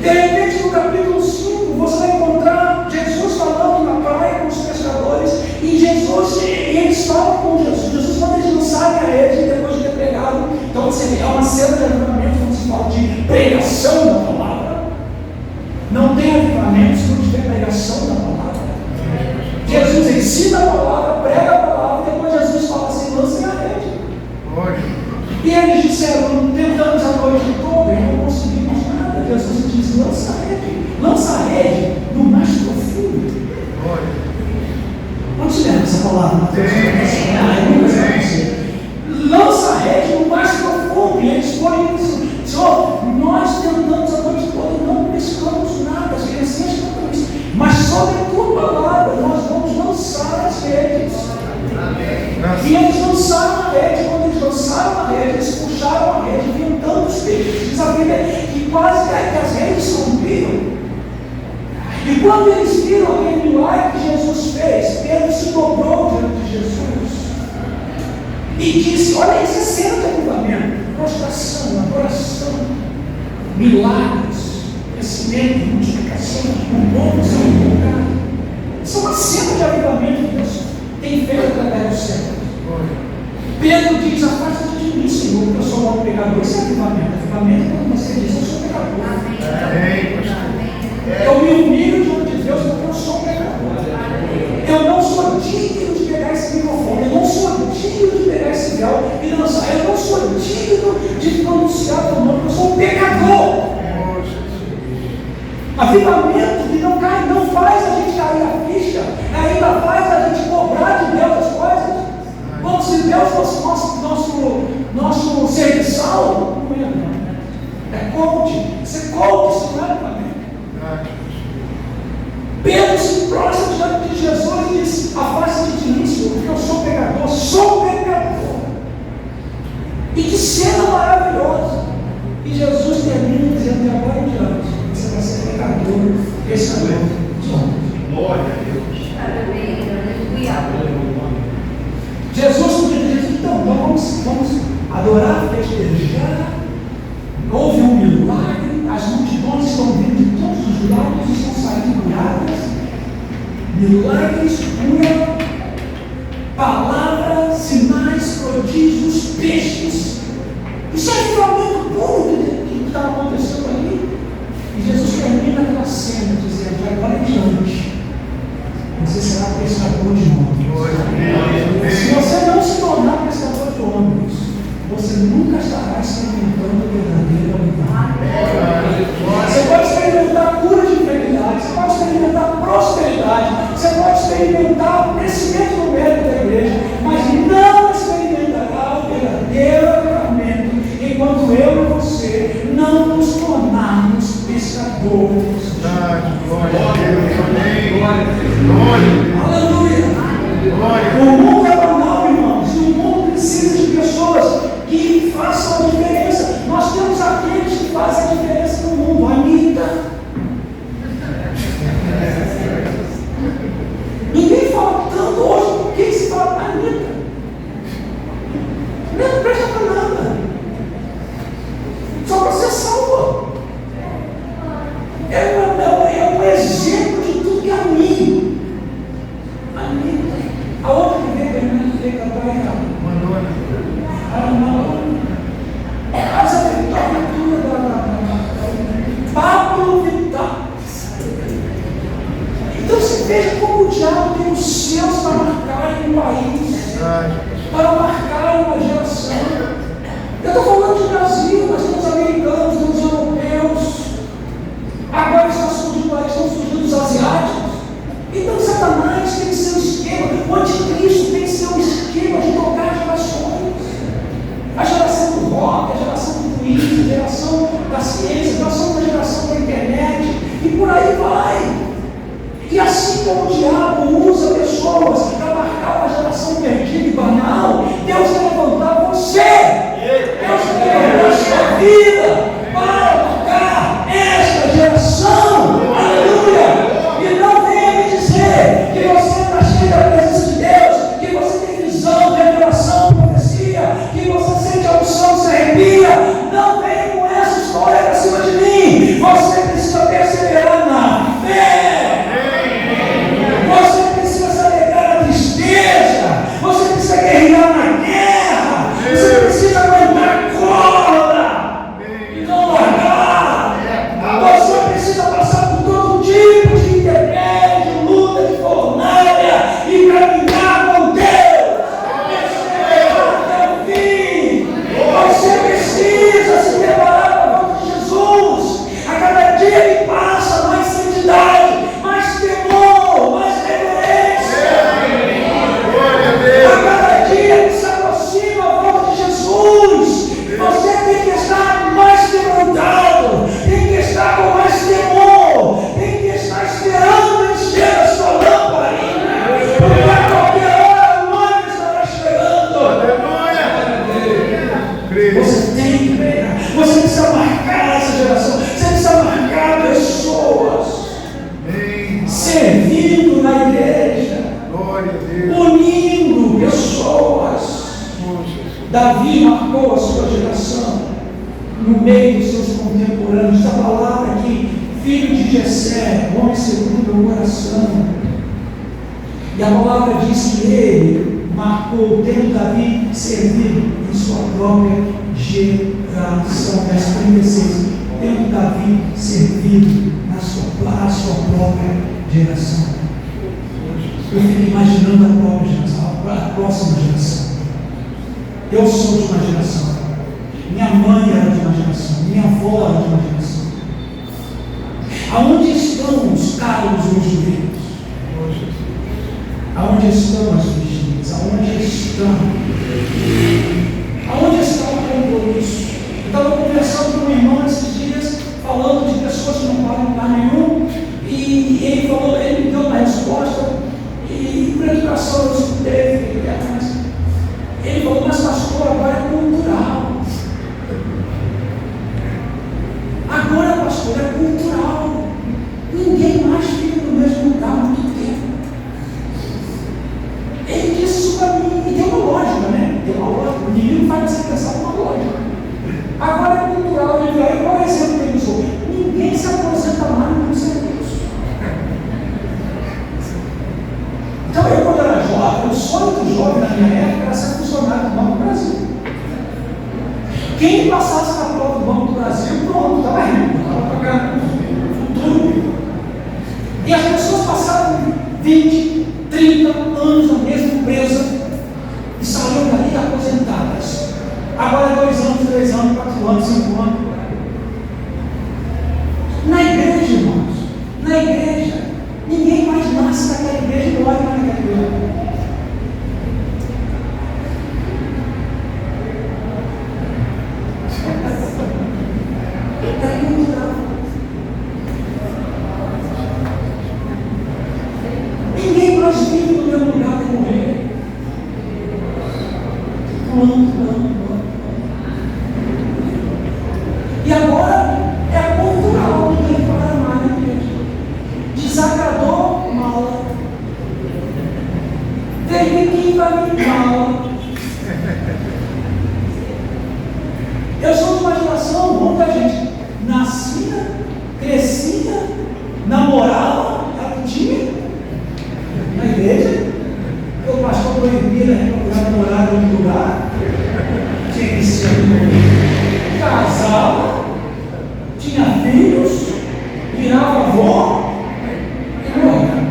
De repente, no capítulo 5, você vai encontrar Jesus falando na praia com os pescadores, e eles falam com Jesus. Jesus manda eles lançarem a rede depois de ter pregado. Então, é uma cena de avivamento, quando se fala de pregação da palavra. Não tem avivamento se não tiver pregação da palavra. Jesus ensina a palavra, prega a palavra, e depois Jesus fala assim: lancem a rede. E eles disseram: tentamos a noite toda e não conseguimos nada. Jesus diz: lança a rede no mais profundo. Onde se lembra essa palavra, Mateus? Lança a rede no mais profundo. E eles foram isso. Senhor, nós tentamos a noite toda e não pescamos nada. As crianças cantam isso. Mas sobre a tua palavra, nós vamos lançar as redes. E eles lançaram a rede. Quando eles lançaram a rede, eles puxaram a rede, viam tantos peixes. Diz a Bíblia que quase que as redes se rompiam. E quando eles viram aquele milagre que Jesus fez, Pedro se dobrou diante de Jesus e disse: olha, isso é cena de avivamento, prostração, adoração, milagres, crescimento, multiplicação, o povo são invocados. Isso é uma cena de avivamento que Deus tem feito através do céu. Pedro diz: afasta-te de mim, Senhor, porque eu sou um pecador. Isso é avivamento. Avivamento é quando você diz: eu sou pecador. Eu me humilho diante de Deus porque eu sou pecador. Eu não sou digno de pegar esse microfone. Eu não sou digno de pegar esse véu e lançar. Eu não sou digno de pronunciar o nome, porque eu sou um pecador. Avivamento que não faz a gente cair a ficha, ainda faz a gente cobrar de Deus as coisas. Como se Deus fosse nosso serviçal. Não é, não. É coach. Ser coach, isso não é avivamento. Pedro se prostra diante de Jesus e diz: afasta-te de mim, Senhor, porque eu sou pecador. E que cena maravilhosa! E Jesus termina dizendo: de agora em diante, você vai ser pecador, pescador dos homens. Glória a Deus. Jesus podia dizer: então vamos adorar, festejar. Houve um milagre, as multidões estão vindo de todos os lados e estão saindo curadas. Milagres, cura, palavras, sinais, prodígios, peixes. Isso é avivamento puro que está acontecendo ali. E Jesus termina aquela cena dizendo: de agora em diante, você será pescador de homens. Se você não se tornar pescador de homens, você nunca estará experimentando o verdadeiro avivamento. Você pode experimentar cura de enfermidade, você pode experimentar prosperidade, você pode experimentar o crescimento numérico da igreja, mas não experimentará o verdadeiro avivamento enquanto eu e você não nos tornarmos pescadores. Glória a Deus. Glória. Aleluia. O mundo é banal, irmãos, e o mundo precisa de pessoas que façam a diferença. Nós temos aqueles que fazem a diferença no mundo. Anitta. Ninguém fala tanto hoje. Por que se fala Anitta? Não presta para nada. Só para ser salva. É um exemplo de tudo que é ruim. Anitta. A outra que veio cantar é ela. Mas a vitória da Pablo Vittar. Então se veja como o diabo tem os seus para marcar em um país, para marcar em uma geração. Eu estou falando de Brasil, mas temos americanos, temos europeus, agora estão surgindo os asiáticos. Então Satanás tem seu esquema, o anticristo tem seu esquema de tocar gerações. A geração do rock, a geração do Twitter, a geração da ciência, nós somos a geração da internet, e por aí vai. assim como o diabo usa pessoas para marcar uma geração perdida e banal, Deus vai levantar você. Deus vai levantar a sua vida para marcar esta geração. Aleluia! E não venha me dizer que você está cheio da presença de Deus, que você tem visão, revelação, profecia, que você sente a unção, se arrepia. Não venha com essa história para cima de mim. Você precisa perseverar na fé. Você precisa se alegrar na tristeza. Você precisa guerrear na guerra. Você precisa aguentar a corda e não largar. Você precisa passar por todo tipo de intempérie, de luta, de fornalha e caminhar com Deus. Perseverar até o fim. Você precisa se preparar para a volta de Jesus. A cada dia que passa, mais santidade, mais temor, mais reverência. A cada dia que se aproxima a volta de Jesus, você tem que estar mais quebrantado, tem que estar com mais temor, tem que estar esperando encher a sua lamparina, porque a qualquer hora o noivo estará chegando. Você tem que pegar, você precisa marcar essa geração, você precisa marcar pessoas servindo na igreja, unindo pessoas. Davi marcou a sua geração no meio dos seus contemporâneos. Essa palavra aqui, filho de Jessé, homem segundo o meu coração. E a palavra diz que ele marcou, tendo Davi servido em sua própria geração. Verso 36. Tendo Davi servido na sua própria geração. Eu fico imaginando a própria geração, a próxima geração. Eu sou de uma geração. Minha mãe era de uma geração. Minha avó era de uma geração. Aonde estão os carros e os joelhos? Aonde estão as vigílias? Aonde estão? Aonde está o compromisso? Eu estava conversando com um irmão esses dias, falando de pessoas que não param em lugar nenhum, e ele falou, ele me deu uma resposta, e por educação eu escutei, mas ele falou, mas pastor, agora é cultural. Agora, pastor, é cultural. Ninguém mais fica no mesmo lugar há muito tempo. Ele disse isso para mim, e tem uma lógica, né? Tem uma lógica. O menino faz você pensar uma lógica. Agora é cultural. Ele vai, qual é o exemplo que ele usou? Ninguém se aposenta mais no serviço. Então, eu, quando era jovem, o sonho do jovem na minha época era ser funcionário do Banco do Brasil. Quem passasse na prova do Banco do Brasil, pronto, estava rico, estava pagando futuro. E as pessoas passaram 20, 30 anos na mesma empresa e saíram dali aposentadas. Agora é 2 anos, 3 anos, 4 anos, 5 anos. Na igreja, irmãos, na igreja, ninguém mais nasce naquela igreja e morre naquela igreja. Ninguém mais vive no mesmo lugar que morrer. Não. E agora é cultural, ninguém para mais na igreja. Desagradou, mala. Teve que invalidar, mala. Eu sou de uma geração, muita gente nascida, crescida, namorava, curtia na igreja, porque o pastor proibia procurar namorada em outro lugar, tinha que ser casava, tinha filhos, virava avó e morria.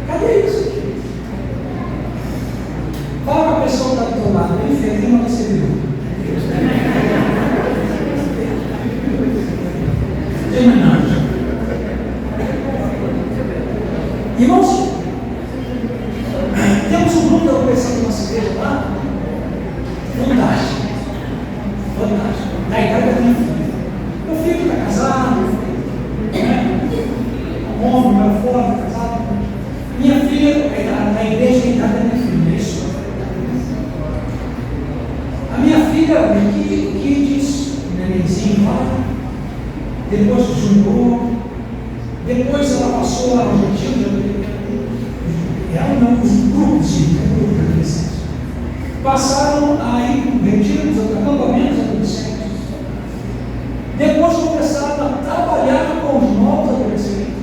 Cadê isso? Fala com a pessoa que está do teu lado, bem feio, uma você viu. Terminando. Irmãos, temos um grupo da conversão de nossa igreja lá, fantástico. homem, meu avô, casado. Minha filha, na igreja, quem está da minha filha, é isso. A minha filha, o Kids, o nenenzinho lá, depois do Junior, depois ela passou lá no Argentina, ela não, os grupos de adolescentes, passaram a ir para retiros, acampamentos adolescentes. Depois começaram a trabalhar com os novos adolescentes.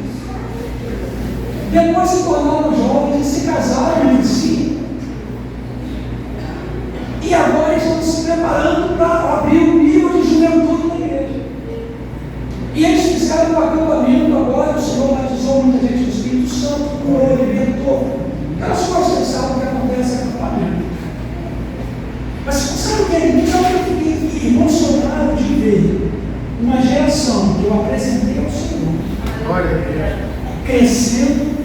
Depois se tornaram jovens e se casaram entre si. E agora estão se preparando para abrir o nível de juventude na igreja. E eles fizeram um acampamento agora, o Senhor batizou muita gente do Espírito Santo, curou, libertou. Aquelas coisas que sabem que acontece no acampamento. Mas sabe o que é? Então eu fiquei emocionado de ver uma geração que eu apresentei ao Senhor, crescendo,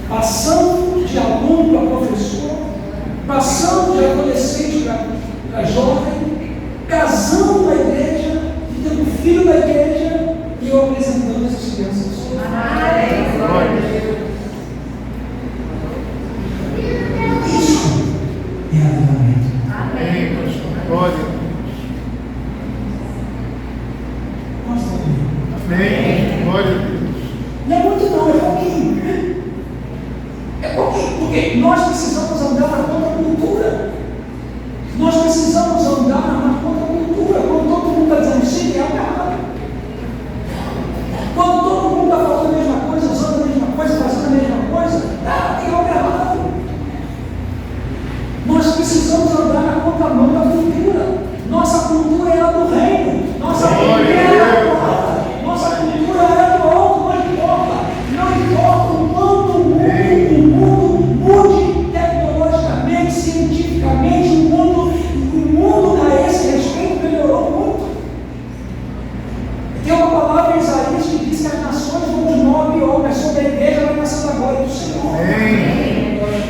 passando de aluno para professor, passando de adolescente para jovem, casando na igreja, tendo filho na igreja, e eu apresentando essas crianças. Isso é avivamento. Amém. Glória. Amém. Glória a Deus. Não é muito não, é pouquinho. É pouquinho, porque nós precisamos andar na contracultura. Nós precisamos andar na contracultura. Quando todo mundo está dizendo sim, é errado. Quando todo mundo está falando a mesma coisa, usando a mesma coisa, fazendo a mesma coisa, tem algo errado. Nós precisamos andar na contramão da cultura. Nossa cultura é a do reino. Nossa cultura é a do alto. Nossa cultura é do alto, não importa. Não importa o quanto o mundo mude tecnologicamente, cientificamente, o mundo a esse respeito melhorou muito. Tem uma palavra em Isaías que diz que as nações vão de mal a pior, mas sobre a igreja vai nascer da glória do Senhor.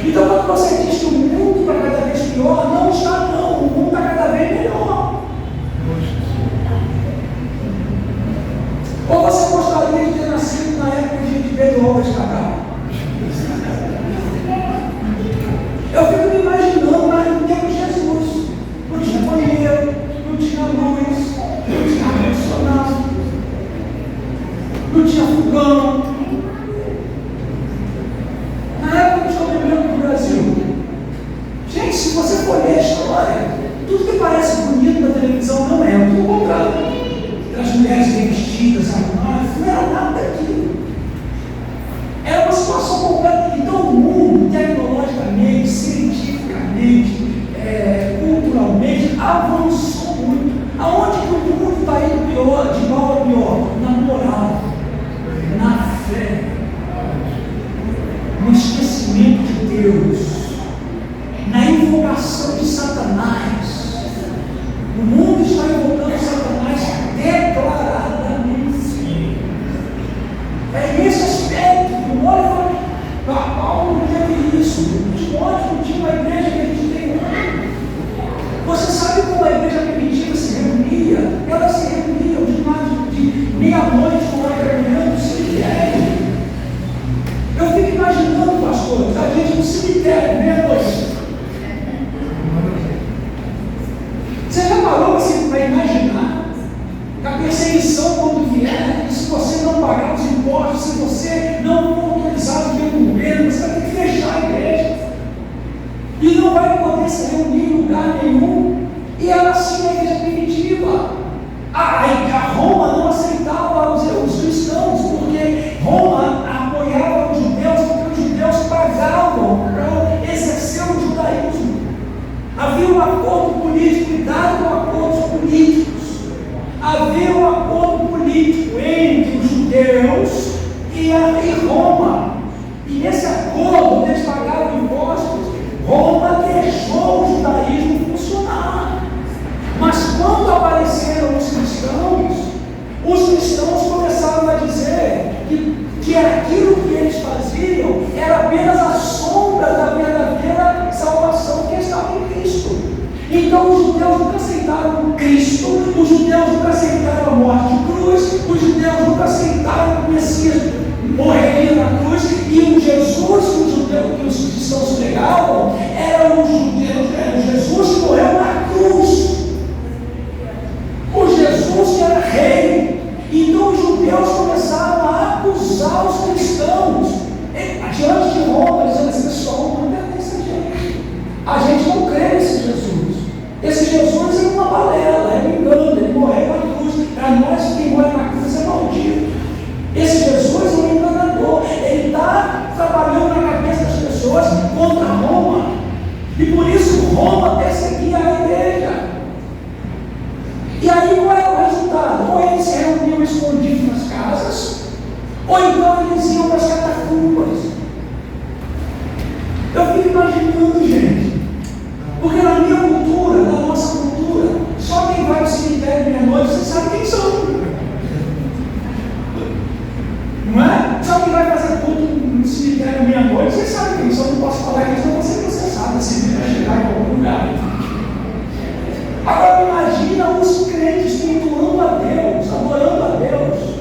Então, quando você diz que o mundo está cada vez pior, não está não. O mundo está cada vez melhor. Ou você gostaria de ter nascido na época de Pedro Álvares Cabral? Eu fico me imaginando, mas no tempo de Jesus, não tinha banheiro, não tinha luz, não tinha ar-condicionado, não tinha fogão. Na época do descobrimento do Brasil, gente, se você for ler a história, tudo que parece bonito na televisão não é, tudo o contrário. As mulheres bem vestidas, arrumadas, não era nada daquilo. Era uma situação completa. Então o mundo, tecnologicamente, cientificamente, culturalmente, avançou muito. Aonde que o mundo está indo pior, de mal a pior? Na moral, na fé, no esquecimento de Deus, na invocação de Satanás. O mundo está invocando Satanás declaradamente. É nesse aspecto que o olho fala, Paulo não teve isso, Timóteo não tinha uma igreja que a gente tem hoje. Você sabe como a igreja primitiva se reunia? Ela se reunia de meia-noite com a reunião do cemitério. Eu fico imaginando, pastor, a gente no cemitério, meia-noite. Você já parou para imaginar que a perseguição quando vier, se você não pagar os impostos, se você não for autorizado pelo governo, você vai ter que fechar a igreja e não vai poder se reunir em lugar nenhum. E era assim a igreja primitiva. A Roma não aceitava os cristãos, porque Roma apoiava os judeus, porque os judeus pagavam para exercer o judaísmo. Havia um acordo político, cuidado com acordos políticos. Havia um acordo político entre os judeus e Roma. E nesse acordo, eles pagavam impostos. Roma deixou o judaísmo funcionar. Mas quando apareceram os cristãos começaram a dizer que aquilo que eles faziam era apenas a sombra da verdadeira salvação que estava em Cristo. Então os judeus nunca aceitaram Cristo, os judeus nunca aceitaram a morte de cruz, os judeus nunca aceitaram que o Messias morreu E por isso Roma perseguia a igreja. E aí qual era o resultado? Ou eles se reuniam escondidos nas casas, ou então eles iam para as catacumbas. Eu fico imaginando, gente, porque na minha cultura, na nossa cultura, só quem vai ao cemitério meia-noite, você sabe quem são. Não é? Só quem vai fazer culto no cemitério meia-noite, você sabe quem são. Não posso falar que eles não vão ser processados, se vai chegar em algum lugar. Agora imagina os crentes cultuando a Deus, adorando a Deus,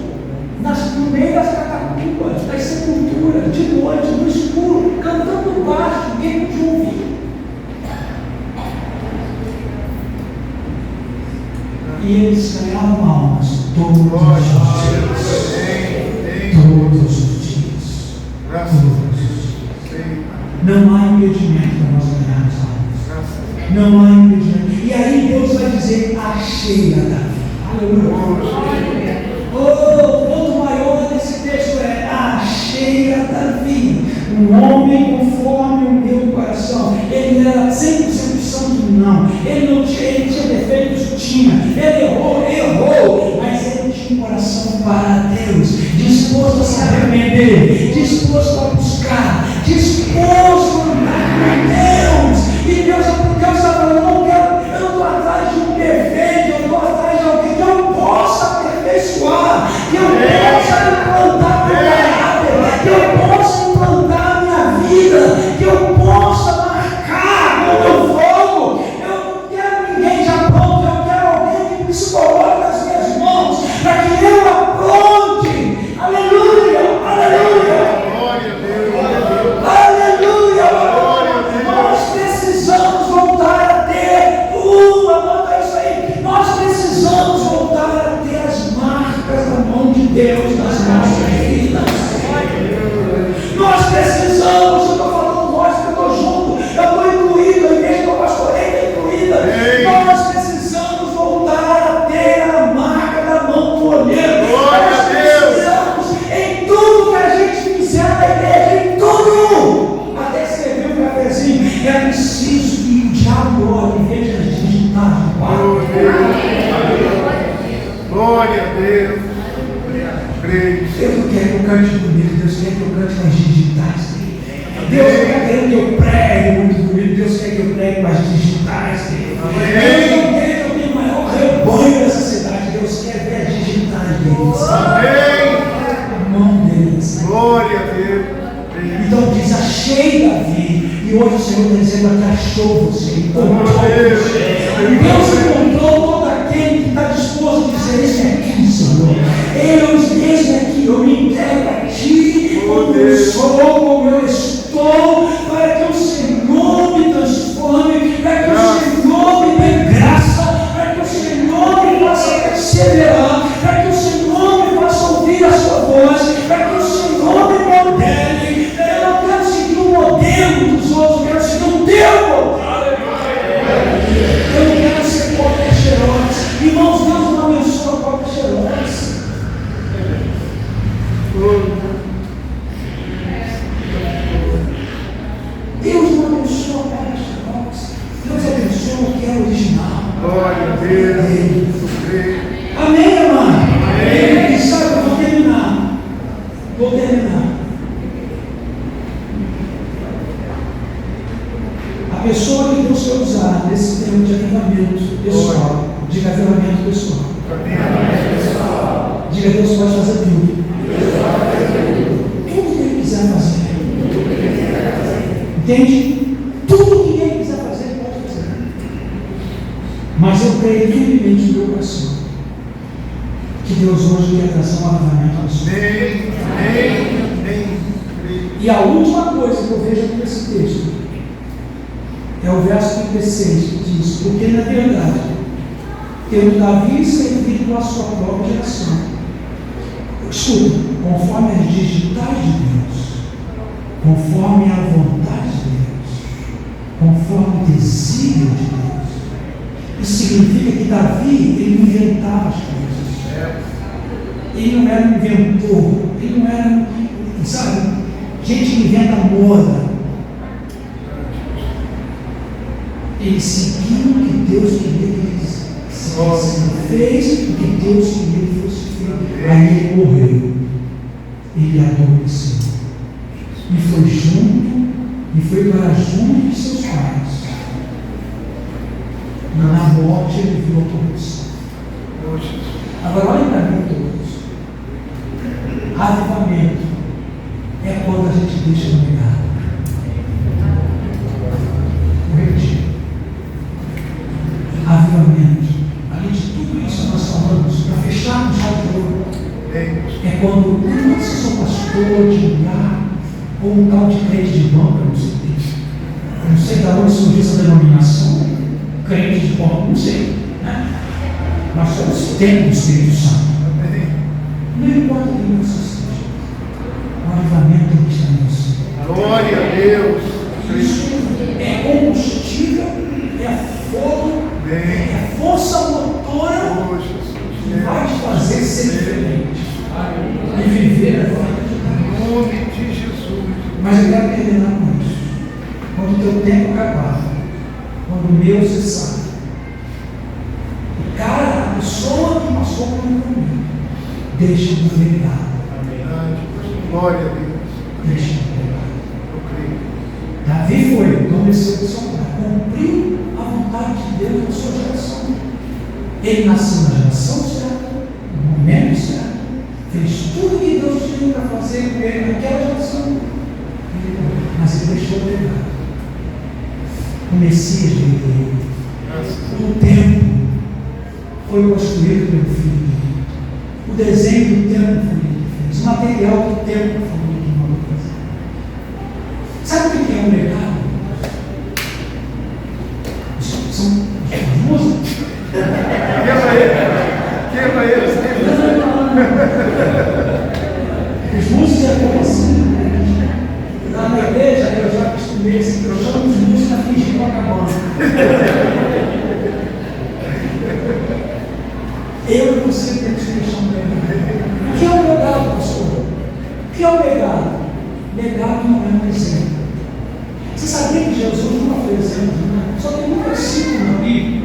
no meio das catacumbas, das sepulturas, de noite, no escuro, cantando baixo, ninguém podia ouvir. E eles ganhavam almas todos os dias. Todos os dias. Não há impedimento para nós ganharmos almas. Não há impedimento. E aí Deus vai dizer: achei a Davi. Aleluia. O ponto maior desse texto é: achei a Davi, um homem conforme o meu coração. Ele era 100% santo? Não. Ele tinha defeitos? Tinha. Ele errou, mas ele tinha um coração para Deus, disposto a se arrepender, disposto a buscar, disposto a andar com Deus. E Deus está falando: eu não estou atrás de um defeito, eu estou atrás de alguém que eu possa aperfeiçoar, que eu possa implantar meu caráter, que eu possa implantar a minha vida, que eu possa marcar com o meu fogo. Eu não quero ninguém já pronto, eu quero alguém que me coloque nas minhas mãos, para que eu apronte. Aleluia, aleluia. Glória a Deus. Aleluia. Nós precisamos voltar a ter anota isso aí. Nós precisamos voltar a ter as marcas da mão de Deus nas nossas vidas. Nós precisamos, eu estou falando nós, que eu estou junto, eu estou incluído, a igreja que eu pastorei está incluída. Nós precisamos voltar a ter a marca da mão do olheiro. Nós precisamos, em tudo que a gente fizer na igreja, em tudo, até escrever um cafezinho, é preciso que o diabo olhe e veja as digitais do Pai. Glória a Deus. Deus não quer que eu cante bonito, Deus quer que eu cante com as digitais dele. Deus não está querendo que eu pregue muito bonito, Deus quer que eu pregue com as digitais dele. Deus não quer que eu tenha o maior rebanho dessa cidade, Deus quer ver as digitais deles. A mão deles. Glória a Deus. Então diz: achei Davi. E hoje o Senhor está dizendo: achou você. Encontrou você. Deus encontrou todo aquele que está disposto a dizer: eis-me aqui, Senhor. Eis-me aqui, eu me entrego a ti, como eu sou, como eu estou, para que o Senhor me transforme, para que o Senhor me dê graça, para que o Senhor me faça perseverar, para que o Senhor me faça ouvir a sua voz, para que o Senhor me modele. Eu não quero seguir o modelo dos outros, eu quero seguir o teu modelo. Eu não quero ser cópia xerox. Irmãos, Deus não abençoa cópia xerox. Deus não abençoa cópia xerox. Deus abençoa o que é original. Glória a Deus. Amém, amado? Amém. E sabe, eu vou terminar. A pessoa que Deus quer usar nesse tempo de avivamento pessoal, diga avivamento pessoal. Diga: Deus pode fazer tudo. Tudo que Ele quiser fazer. Entende? Tudo que Ele quiser fazer, Ele pode fazer. Mas eu creio firmemente no meu coração que Deus hoje quer trazer um avivamento na sua vida. E a última coisa que eu vejo aqui nesse texto é o verso 36, que diz: porque na verdade, tendo Davi servido a sua própria geração, escuta, conforme as digitais de Deus, conforme a vontade de Deus, conforme o desígnio de Deus. Isso significa que Davi, ele não inventava as coisas. Ele não era um inventor, ele não era, sabe, gente que inventa moda. Ele seguiu o que Deus queria que ele fez o que Deus queria que ele fosse feito. Aí ele morreu. Ele adoeceu. E foi junto, e foi para junto de seus pais. Na morte ele viu a corrupção. Agora olhem para mim todos. Avivamento é quando a gente deixa no legado. Vou repetir. Avivamento, além de tudo isso que nós falamos, para fecharmos o jogo, é quando eu não sou pastor de lugar ou um tal de crente de banco, eu não sei de onde surgiu essa denominação, crente de banco, não sei, né? Nós somos templos do Espírito Santo. Não importa o que você seja, o avivamento tem que estar em você. Glória a Deus. Isso é combustível, é fogo, é força motora que vai te fazer ser diferente e viver a glória de Deus. Em nome de Jesus. Mas eu quero terminar com isso. Quando o teu tempo acabar, quando o meu cessar, cara, a pessoa que passou por um caminho, deixa um legado. Glória a Deus. Deixa um legado. Eu creio. Davi foi, adormeceu do seu pai, cumpriu a vontade de Deus na sua geração. Ele nasceu na geração certa, no momento certo, fez tudo o que Deus tinha para fazer com ele naquela geração, mas ele deixou o legado. O Messias veio dele. O templo foi construído pelo filho dele. O desenho do templo foi ele que fez. O material do templo foi ele que mandou fazer. Sabe o que é um legado? São músicos. Quebra eles. Os músicos é como assim. Na minha igreja, eu já acostumei assim, eu chamo os músicos a fingir que acabando. Eu e você temos que deixar um legado. O que é o legado, pastor? O que é o legado? Legado não é um exemplo. Você sabia que Jesus nunca foi exemplo? Só tem um versículo na Bíblia.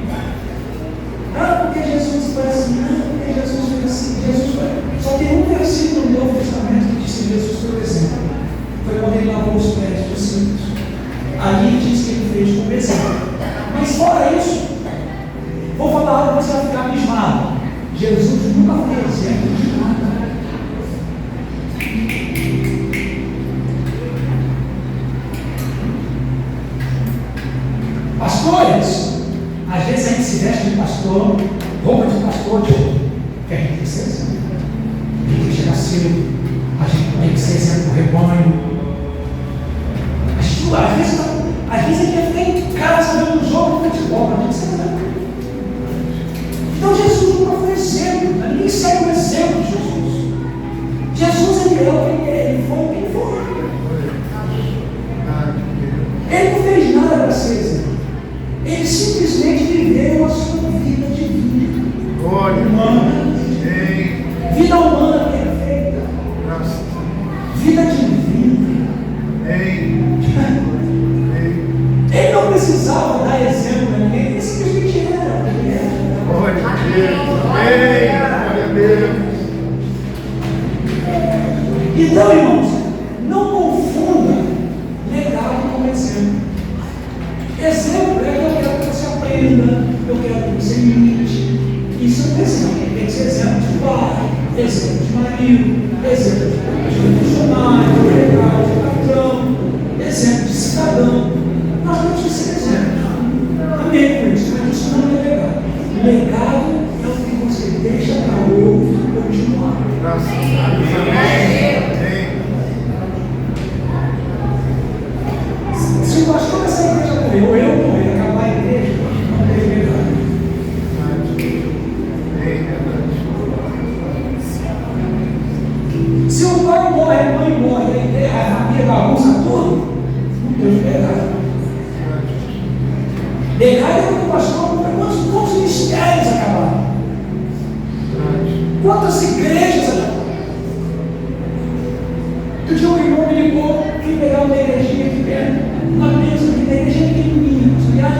Não porque Jesus foi assim, não porque Jesus foi assim. Jesus foi. Só tem um versículo no Novo Testamento que diz que Jesus foi o exemplo. Foi quando ele lavou os pés dos discípulos. Ali diz que ele fez como exemplo. Mas fora isso, vou falar algo que você vai ficar abismado. Jesus nunca foi exemplo de nada. Pastores, às vezes a gente se veste de pastor, roupa de pastor, que a gente tem que ser exemplo. A gente tem que chegar cedo, a gente tem que ser exemplo do rebanho. Às vezes a gente quer ficar em casa vendo um jogo de futebol, mas a gente ser exemplo. Então Jesus nunca foi exemplo, ninguém segue o exemplo de Jesus. Jesus ele é o que ele foi o que ele foi. Ele não fez nada para ser exemplo. Ele simplesmente viveu a sua vida divina. Humana. Vida humana perfeita. Vida divina. Ele não precisava dar exemplo a ninguém, ele simplesmente era. Ele era. Glória a Deus. Glória a Deus. Então, irmãos, não confunda legado com exemplo. Exemplo é que eu quero que você aprenda, eu quero que você imite. Isso é um exemplo. Tem que ser exemplo de pai, exemplo de marido, exemplo de funcionário, de empregado, de patrão, exemplo de cidadão. Nós temos que ser exemplo. Amém com isso, mas isso não é legado. Legado é o que você deixa para o outro continuar. Graças a Deus. Amém. Se o pastor dessa igreja morrer, ou eu morrer, acabar a igreja, não tem legado. Se o pai morre, a mãe morre, a família bagunça tudo, não tem legado. Legado é quando o pastor morre, quantos ministérios acabaram? Quantas igrejas acabaram? Outro dia um irmão me ligou, fui pegar uma igrejinha aqui perto, uma mesa que tem igreja pequenininha. Aliás,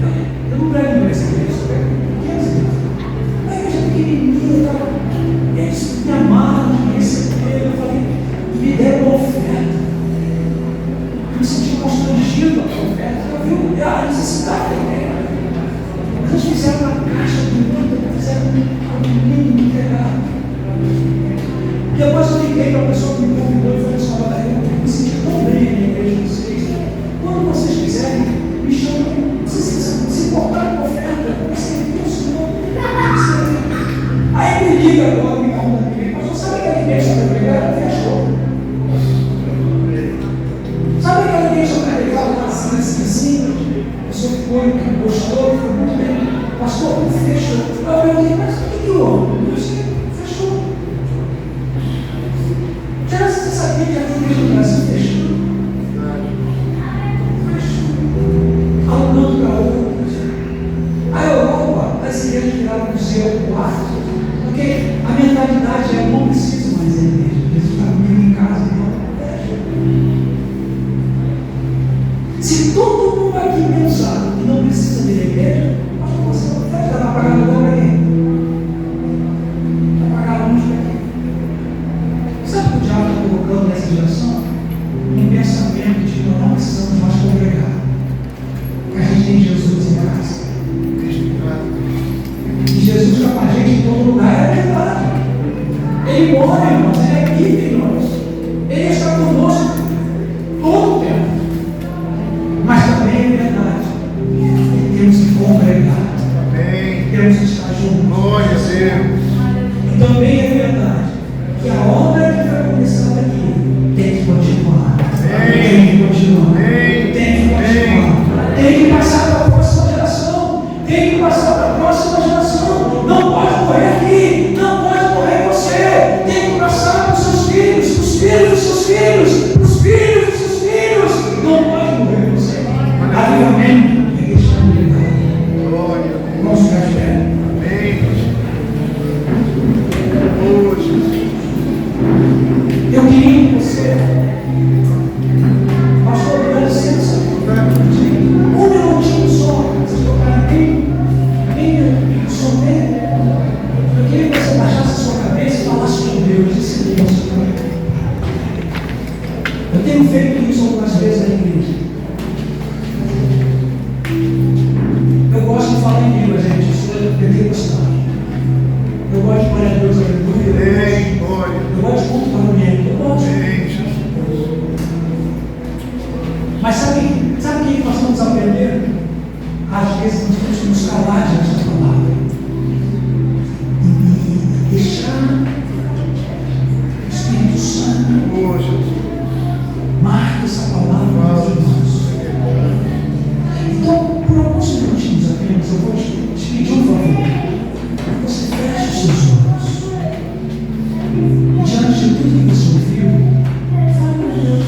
eu Eu não prego nessa igreja, eu prego pequenas igrejas. A igreja pequenininha, eles me amaram, me receberam, eu falei, me deram uma oferta. Eu me senti constrangido com a oferta. Eu vi a necessidade da igreja. Eles fizeram uma caixa bonita, fizeram um mínimo integrado. Depois eu liguei para a pessoa que me convidou e falei assim: olha, eu me senti tão bem na igreja de vocês. Quando vocês quiserem, me chamem. Vocês se importarem com a oferta, eu serei o Senhor. Aí me liga agora, me conta aqui. Mas você sabe aquela igreja que eu pregava? Fechou. Sabe aquela igreja que eu pregava assim? A pessoa foi, gostou, foi muito bem. Pastor, fechou. Eu perguntei, mas o que houve? Eu disse, fechou. Já você sabia que a igreja do Brasil fechou? Fechou. Alugando para outros. A Europa, as igrejas viraram museu, quarto. Porque a mentalidade é: eu não preciso mais da igreja. Jesus está comigo em casa, então se todo mundo aqui pensar que não precisa de igreja, você vai pagar a luz para quê? Vai pagar a luz para quê? Sabe o que o diabo está colocando nessa geração? Um pensamento de que nós não precisamos mais congregar. Que a gente tem Jesus em casa. E Jesus está com a gente em todo lugar, é verdade. Ele mora em nós, ele vive em nós. Ele está conosco todo o tempo. Mas também é verdade que temos que congregar. Amém. Temos que estar juntos. Glória a Deus. E também é verdade que a obra que foi começada aqui tem que continuar. Tem que continuar. Tem que continuar. Tem que passar para a próxima geração. Tem que passar para a próxima geração. Não pode morrer aqui. Não pode morrer você. Tem que passar para os seus filhos, os filhos dos seus filhos, os filhos dos seus filhos. Não pode morrer você. Avivamento é questão de lidar. Glória a Deus. Vamos ficar de pé. Amém. Oh, Jesus. Eu queria que você, pastor, dá licença, um minutinho só, vocês tocarem bem o som dele. Eu queria que você baixasse a sua cabeça e falasse com Deus, esse Deus. Eu tenho feito isso algumas vezes na igreja. Eu gosto de falar em língua, gente, eu sou pentecostal. Eu gosto de glória a Deus, aleluia. Amém. Glória. Eu gosto de culto barulhento, eu gosto. Amém, Jesus. Mas sabe o que nós vamos aprender? Às vezes nós temos que nos calar diante da palavra. E deixar o Espírito Santo Oh, Jesus. marca essa palavra nos nós. Então, por alguns minutinhos apenas, eu vou te pedir um favor. Você fecha os seus olhos. E diante de tudo que você ouviu, fale com Deus.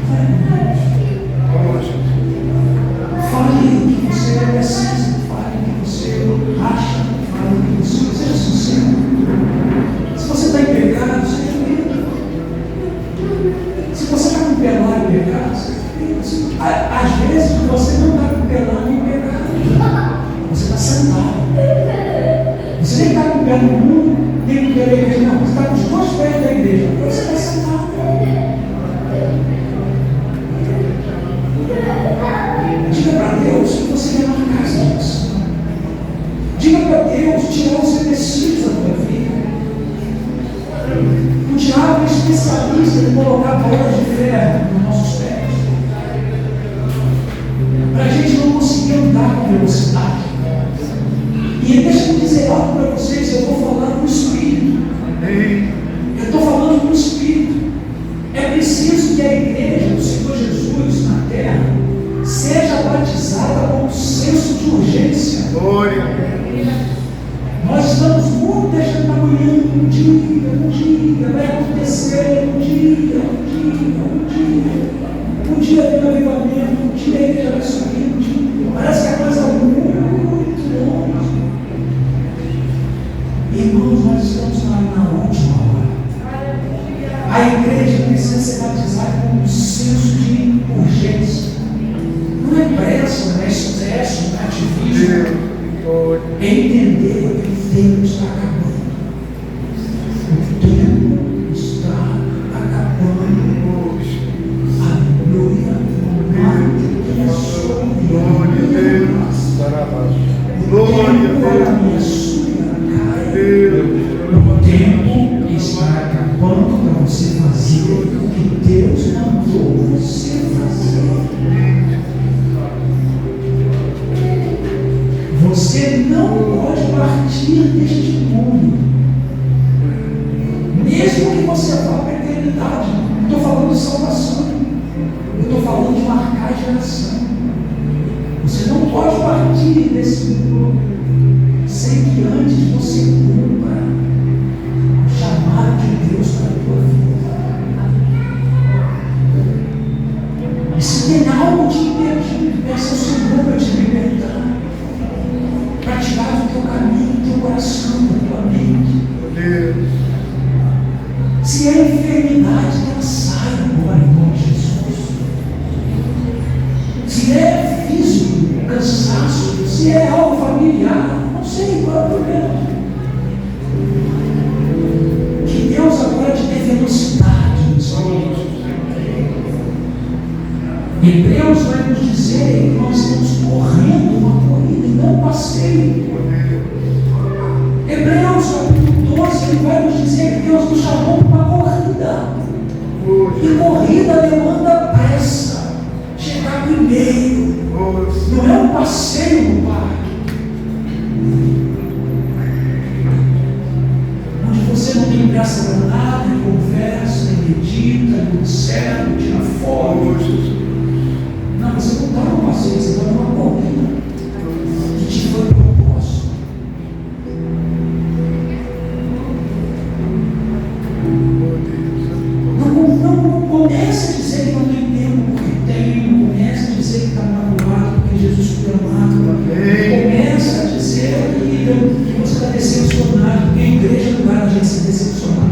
Fale com Deus. Oh, Jesus. Fale o que você precisa. Fale o que você acha. Fale o que você... Seja sincero. Se você está em pecado, seja humilde. Se você está com pelado em pecado, seja humilde. Às vezes você não está com pelado em pecado. Você está sentado. Você nem está com o pé no mundo, nem com o pé da igreja, não. Você está com os dois pés da igreja. Você está sentado. Diga para Deus que você quer marcar essa geração. Diga para Deus tirar os empecilhos da tua vida. O diabo é especialista em colocar bolas de ferro nos nossos pés. Para a gente não conseguir andar com velocidade. E deixa eu dizer algo para vocês, eu estou falando com o Espírito. Eu estou falando com o Espírito. É preciso que a igreja do Senhor Jesus na terra seja batizada com um senso de urgência. Glória. Nós estamos muito deixando para amanhã, um dia, vai acontecer, um dia. Um dia vem o avivamento, um dia a igreja vai subir, um dia. Parece que a coisa é muito longe. Irmãos, nós estamos na última hora. A igreja precisa ser batizada com um senso de urgência. Não é pressa, não é sucesso, entender que o tempo está acabando. O tempo está acabando. Aleluia. Glória a Deus. Glória a Deus. O tempo está acabando para você fazer o que Deus mandou você fazer. Você não pode partir deste mundo, mesmo que você vá para a eternidade. Não estou falando de salvação, eu estou falando de marcar a geração. Você não pode partir desse mundo sem que antes você cumpra o chamado de Deus para a tua vida. E se tem algo te impedindo, peça ao Senhor para te libertar, para tirar do teu caminho, do teu coração, da tua mente. Se é enfermidade, ela sai agora em nome de Jesus. Se é físico, cansaço, se é algo familiar, não sei qual é o problema. Que Deus agora te dê velocidade no espírito. Hebreus vai nos dizer que nós estamos correndo uma corrida e não um passeio. Hebreus capítulo 12 ele vai nos dizer que Deus nos chamou para uma corrida. E corrida demanda pressa, chegar primeiro. Não é um passeio no parque, onde você não tem pressa para nada, conversa, medita, observa, tira foto. Não, você não está num passeio, você está numa corrida que te foi proposto. Não comece a dizer que não tem tempo porque tem, não comece a dizer que está magoado porque Jesus foi amado. Comece a dizer que você está decepcionado, porque a igreja não vai a gente se decepcionar.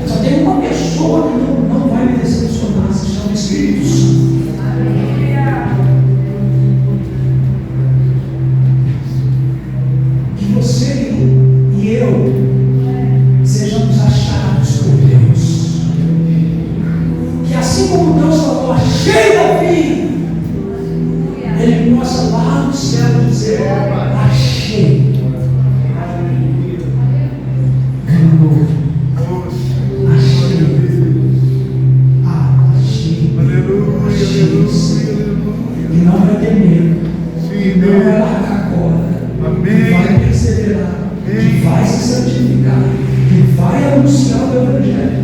Só tem uma pessoa que não vai me decepcionar, se chama Espírito Santo. Que você e eu sejamos achados por Deus. Que assim como Deus falou, achei Davi, Ele possa lá no céu dizer, achei. E não vai ter medo, não vai largar a corda, que vai perseverar, que vai se santificar, que vai anunciar o Evangelho,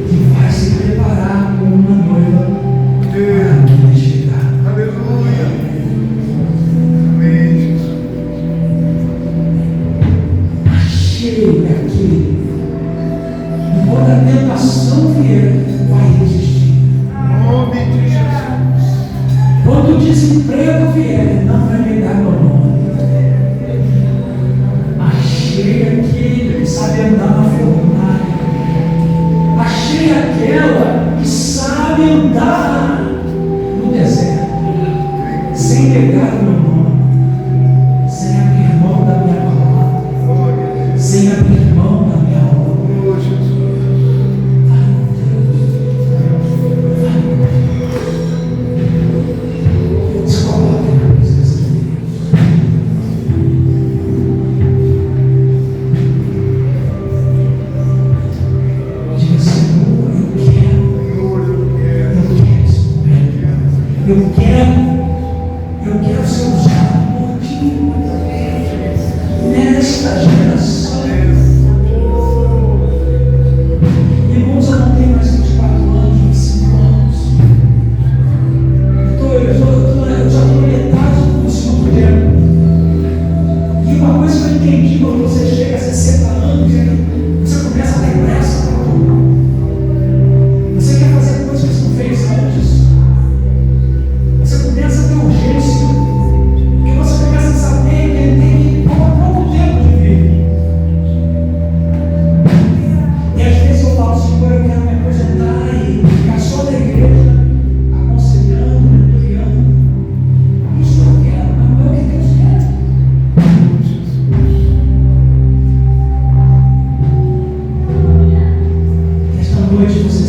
que vai se preparar como uma noiva para a noiva chegar. Aleluia. Amém, Jesus. Achei aquele. E quando a tentação vier, vai resistir. Em nome de Jesus. Quando o desemprego vier, não vai negar meu nome. Achei aquele que sabe andar na fornalha. Achei aquela que sabe andar no deserto, sem negar o meu nome, sem abrir mão da minha palavra, sem abrir mão da minha obra. Eu quero ser usado por ti nesta geração. Irmãos, eu não tenho mais 24 anos, 25 anos. Eu já estou metade do segundo tempo. E uma coisa que eu entendi quando você chega a 60 anos, você começa a ter pressa para tudo. Você quer fazer coisas que você não fez antes. Você começa noite você